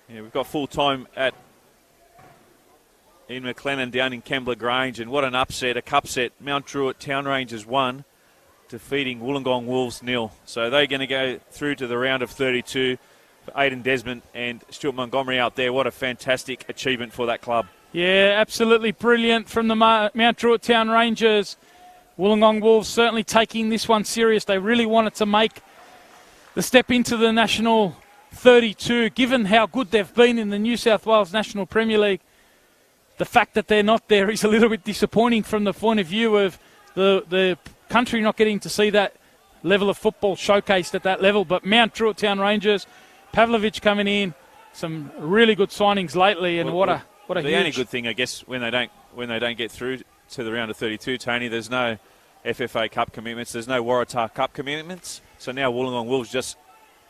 Speaker 2: Yeah, we've got full time in McLennan down in Kembla Grange, and what an upset, a cup set. Mount Druitt Town Rangers 1, defeating Wollongong Wolves 0. So they're going to go through to the round of 32 for Aidan Desmond and Stuart Montgomery out there. What a fantastic achievement for that club.
Speaker 1: Yeah, absolutely brilliant from the Mount Druitt Town Rangers. Wollongong Wolves certainly taking this one serious. They really wanted to make the step into the National 32, given how good they've been in the New South Wales National Premier League. The fact that they're not there is a little bit disappointing from the point of view of the country not getting to see that level of football showcased at that level. But Mount Druitt Town Rangers, Pavlovich coming in, some really good signings lately, and what a huge...
Speaker 2: The only good thing, I guess, when they don't get through to the round of 32, Tony, there's no FFA Cup commitments, there's no Waratah Cup commitments. So now Wollongong Wolves just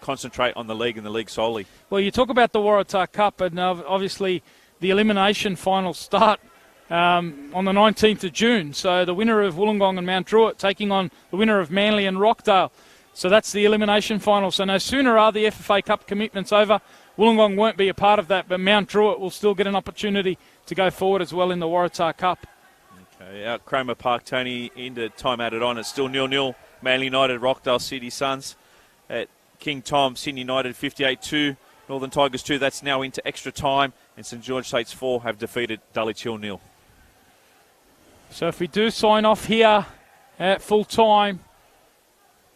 Speaker 2: concentrate on the league and the league solely.
Speaker 1: Well, you talk about the Waratah Cup, and obviously the elimination finals start on the 19th of June. So the winner of Wollongong and Mount Druitt taking on the winner of Manly and Rockdale. So that's the elimination final. So no sooner are the FFA Cup commitments over, Wollongong won't be a part of that, but Mount Druitt will still get an opportunity to go forward as well in the Waratah Cup.
Speaker 2: Okay, out Cromer Park, Tony, into time added on. It's still 0-0. Manly United, Rockdale City Suns. At King Tom, Sydney United 58-2. Northern Tigers 2. That's now into extra time. And St George Saints 4 have defeated Dulwich Hill 0.
Speaker 1: So if we do sign off here at full time,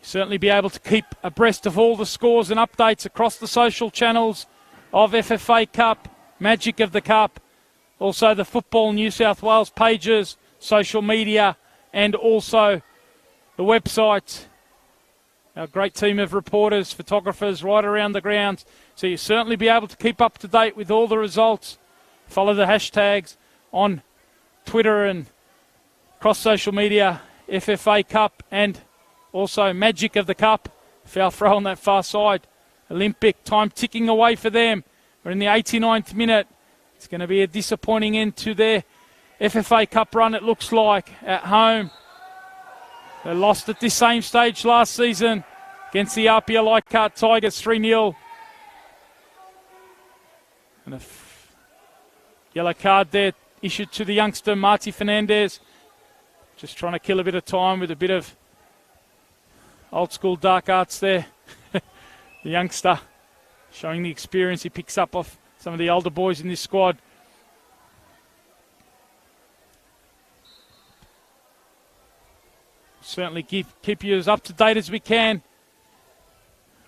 Speaker 1: certainly be able to keep abreast of all the scores and updates across the social channels of FFA Cup, Magic of the Cup, also the Football New South Wales pages, social media, and also the website. Our great team of reporters, photographers right around the grounds. So you certainly be able to keep up to date with all the results. Follow the hashtags on Twitter and across social media, FFA Cup and also Magic of the Cup. Foul throw on that far side. Olympic, time ticking away for them. We're in the 89th minute. It's going to be a disappointing end to their FFA Cup run, it looks like, at home. They lost at this same stage last season against the Apia Leichhardt Tigers 3-0. And a yellow card there issued to the youngster, Marty Fernandez. Just trying to kill a bit of time with a bit of old school dark arts there. The youngster showing the experience he picks up off some of the older boys in this squad. Certainly keep you as up to date as we can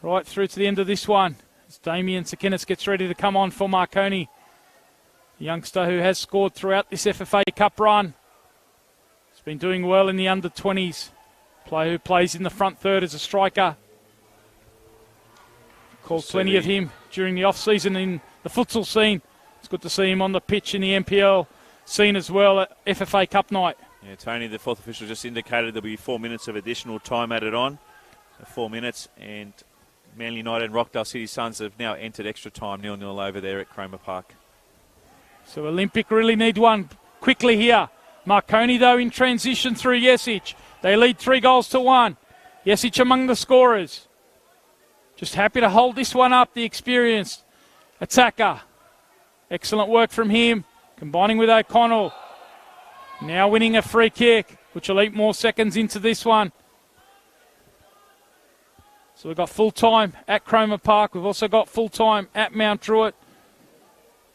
Speaker 1: right through to the end of this one as Damien Sekenis gets ready to come on for Marconi, the youngster who has scored throughout this FFA Cup run. He's been doing well in the under-20s. Player who plays in the front third as a striker. Called plenty of him during the off-season in the futsal scene. It's good to see him on the pitch in the NPL scene as well at FFA Cup night.
Speaker 2: Yeah, Tony, the fourth official just indicated there'll be 4 minutes of additional time added on. 4 minutes, and Manly United and Rockdale City Suns have now entered extra time, 0-0 over there at Cromer Park.
Speaker 1: So Olympic really need one quickly here. Marconi, though, in transition through Yesic. They lead 3-1. Yesic among the scorers. Just happy to hold this one up, the experienced attacker. Excellent work from him, combining with O'Connell. Now winning a free kick, which will eat more seconds into this one. So we've got full time at Cromer Park. We've also got full time at Mount Druitt.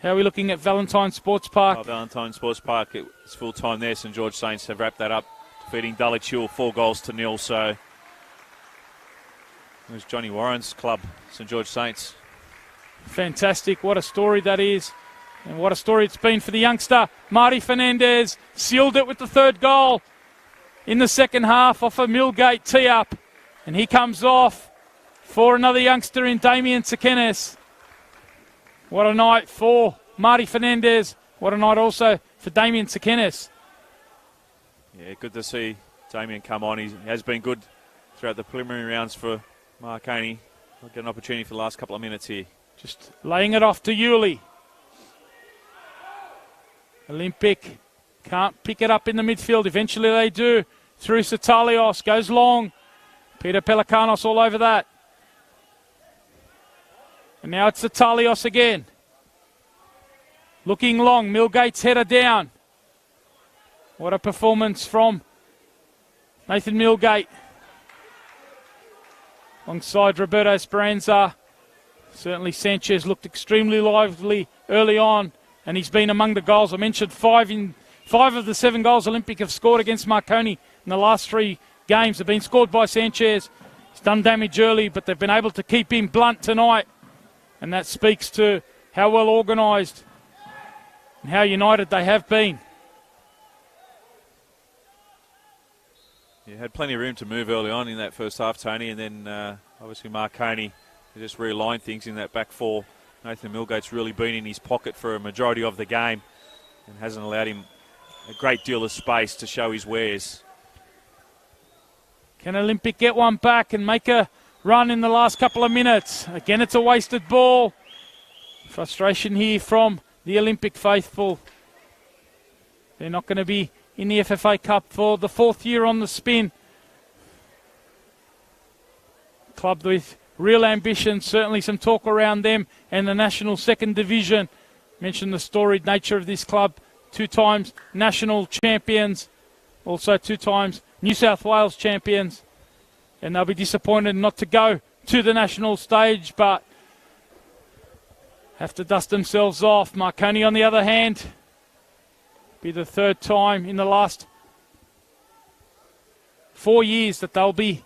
Speaker 1: How are we looking at Valentine Sports Park?
Speaker 2: Valentine Sports Park, it's full time there. St George Saints have wrapped that up, defeating Dulwich Hill 4-0. So there's Johnny Warren's club, St George Saints.
Speaker 1: Fantastic. What a story that is. And what a story it's been for the youngster. Marty Fernandez sealed it with the third goal in the second half off a Millgate tee-up. And he comes off for another youngster in Damien Sekenis. What a night for Marty Fernandez. What a night also for Damien Sekenis.
Speaker 2: Yeah, good to see Damien come on. He has been good throughout the preliminary rounds for Marconi. I'll get an opportunity for the last couple of minutes here.
Speaker 1: Just laying it off to Yuli. Olympic can't pick it up in the midfield. Eventually they do. Through Satalios. Goes long. Peter Pelikanos all over that. And now it's Satalios again. Looking long. Millgate's header down. What a performance from Nathan Millgate. Alongside Roberto Speranza. Certainly Sanchez looked extremely lively early on. And he's been among the goals. I mentioned five of the 7 goals Olympic have scored against Marconi in the last 3 games have been scored by Sanchez. He's done damage early, but they've been able to keep him blunt tonight. And that speaks to how well organised and how united they have been.
Speaker 2: You had plenty of room to move early on in that first half, Tony, and then obviously Marconi just realigned things in that back four. Nathan Millgate's really been in his pocket for a majority of the game and hasn't allowed him a great deal of space to show his wares.
Speaker 1: Can Olympic get one back and make a run in the last couple of minutes. Again, it's a wasted ball. Frustration here from the Olympic faithful. They're not going to be in the FFA Cup for the 4th year on the spin. Club with real ambition, certainly some talk around them and the National 2nd Division. Mentioned the storied nature of this club. 2 times national champions, also 2 times New South Wales champions. And they'll be disappointed not to go to the national stage, but have to dust themselves off. Marconi, on the other hand, be the 3rd time in the last 4 years that they'll be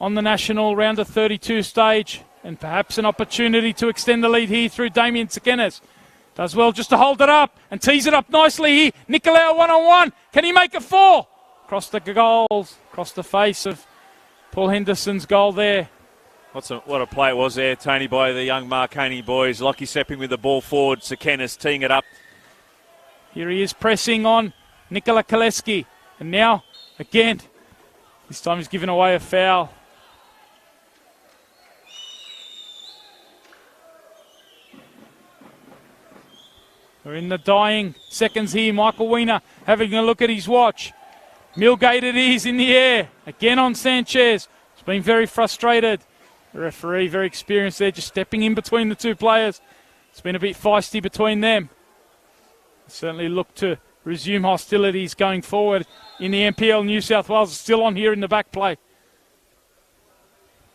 Speaker 1: on the national round of 32 stage, and perhaps an opportunity to extend the lead here through Damien Tsakenis. Does well just to hold it up and tease it up nicely here. Nicolau 1-on-1. Can he make it 4? Across the goals, across the face of Paul Henderson's goal there.
Speaker 2: What a play it was there, Tony, by the young Marconi boys. Lockie stepping with the ball forward. Tsakenis teeing it up.
Speaker 1: Here he is pressing on Nikola Kaleski. And now, again, this time he's given away a foul. We're in the dying seconds here. Michael Wiener having a look at his watch. Millgate it is in the air. Again on Sanchez. He's been very frustrated. The referee, very experienced there, just stepping in between the 2 players. It's been a bit feisty between them. Certainly look to resume hostilities going forward in the NPL. New South Wales is still on here in the back play.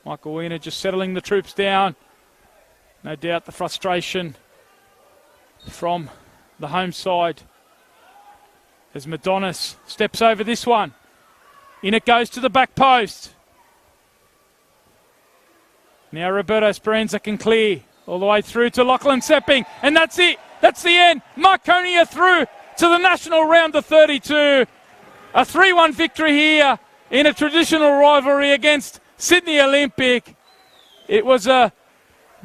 Speaker 1: Michael Wiener just settling the troops down. No doubt the frustration from the home side as Madonnis steps over this one. In it goes to the back post. Now Roberto Speranza can clear all the way through to Lachlan Sepping, and that's it. That's the end. Marconi are through to the national round of 32. A 3-1 victory here in a traditional rivalry against Sydney Olympic. It was the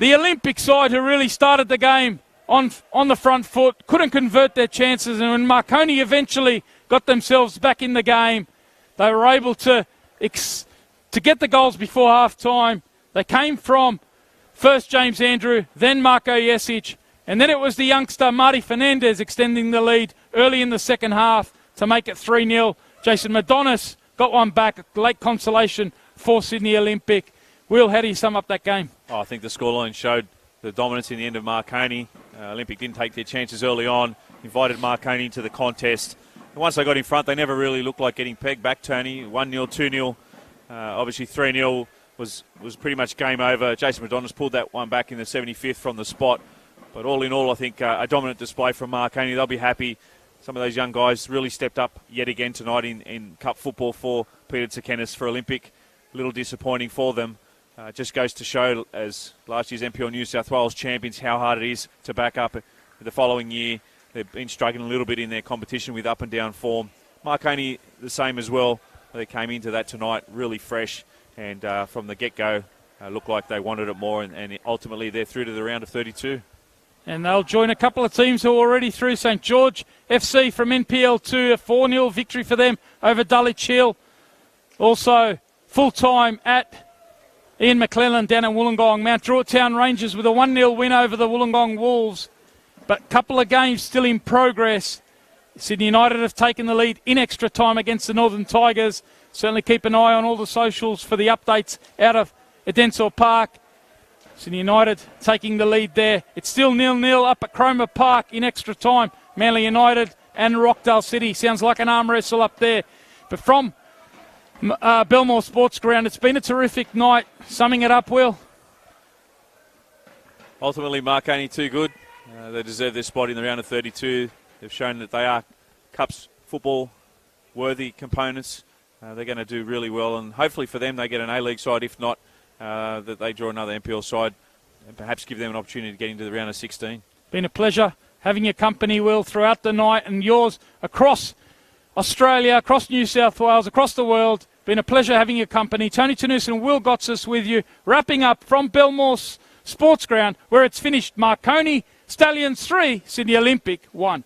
Speaker 1: Olympic side who really started the game on the front foot, couldn't convert their chances, and when Marconi eventually got themselves back in the game, they were able to get the goals before half-time. They came from first James Andrew, then Marco Jesic, and then it was the youngster Marty Fernandez extending the lead early in the second half to make it 3-0. Jason Madonnis got one back, a late consolation for Sydney Olympic. Will, how do you sum up that game?
Speaker 2: I think the scoreline showed the dominance in the end of Marconi. Olympic didn't take their chances early on, invited Marconi into the contest. And once they got in front, they never really looked like getting pegged back, Tony. 1-0, 2-0, obviously 3-0 was pretty much game over. Jason Madonnis pulled that one back in the 75th from the spot. But all in all, I think a dominant display from Marconi. They'll be happy. Some of those young guys really stepped up yet again tonight in Cup football for Peter Tsakenis for Olympic. A little disappointing for them. Just goes to show, as last year's NPL New South Wales champions, how hard it is to back up the following year. They've been struggling a little bit in their competition with up and down form. Marconi, the same as well. They came into that tonight really fresh, and from the get-go, looked like they wanted it more, and ultimately they're through to the round of 32.
Speaker 1: And they'll join a couple of teams who are already through. St George FC from NPL 2, a 4-0 victory for them over Dulwich Hill. Also, full-time at Ian McClellan down in Wollongong. Mount Druitt Town Rangers with a 1-0 win over the Wollongong Wolves. But a couple of games still in progress. Sydney United have taken the lead in extra time against the Northern Tigers. Certainly keep an eye on all the socials for the updates out of Edensor Park. Sydney United taking the lead there. It's still 0-0 up at Cromer Park in extra time. Manly United and Rockdale City. Sounds like an arm wrestle up there. But from Belmore Sports Ground, it's been a terrific night. Summing it up, Will?
Speaker 2: Ultimately, Marconi too good. They deserve their spot in the round of 32. They've shown that they are Cups football worthy components. They're going to do really well, and hopefully for them they get an A-League side. If not, that they draw another NPL side and perhaps give them an opportunity to get into the round of 16. Been
Speaker 1: a pleasure having your company, Will, throughout the night, and yours across Australia, across New South Wales, across the world. Been a pleasure having your company. Tony Tanous and Will Gotsis with you, wrapping up from Belmore Sports Ground, where it's finished Marconi Stallions 3, Sydney Olympic 1.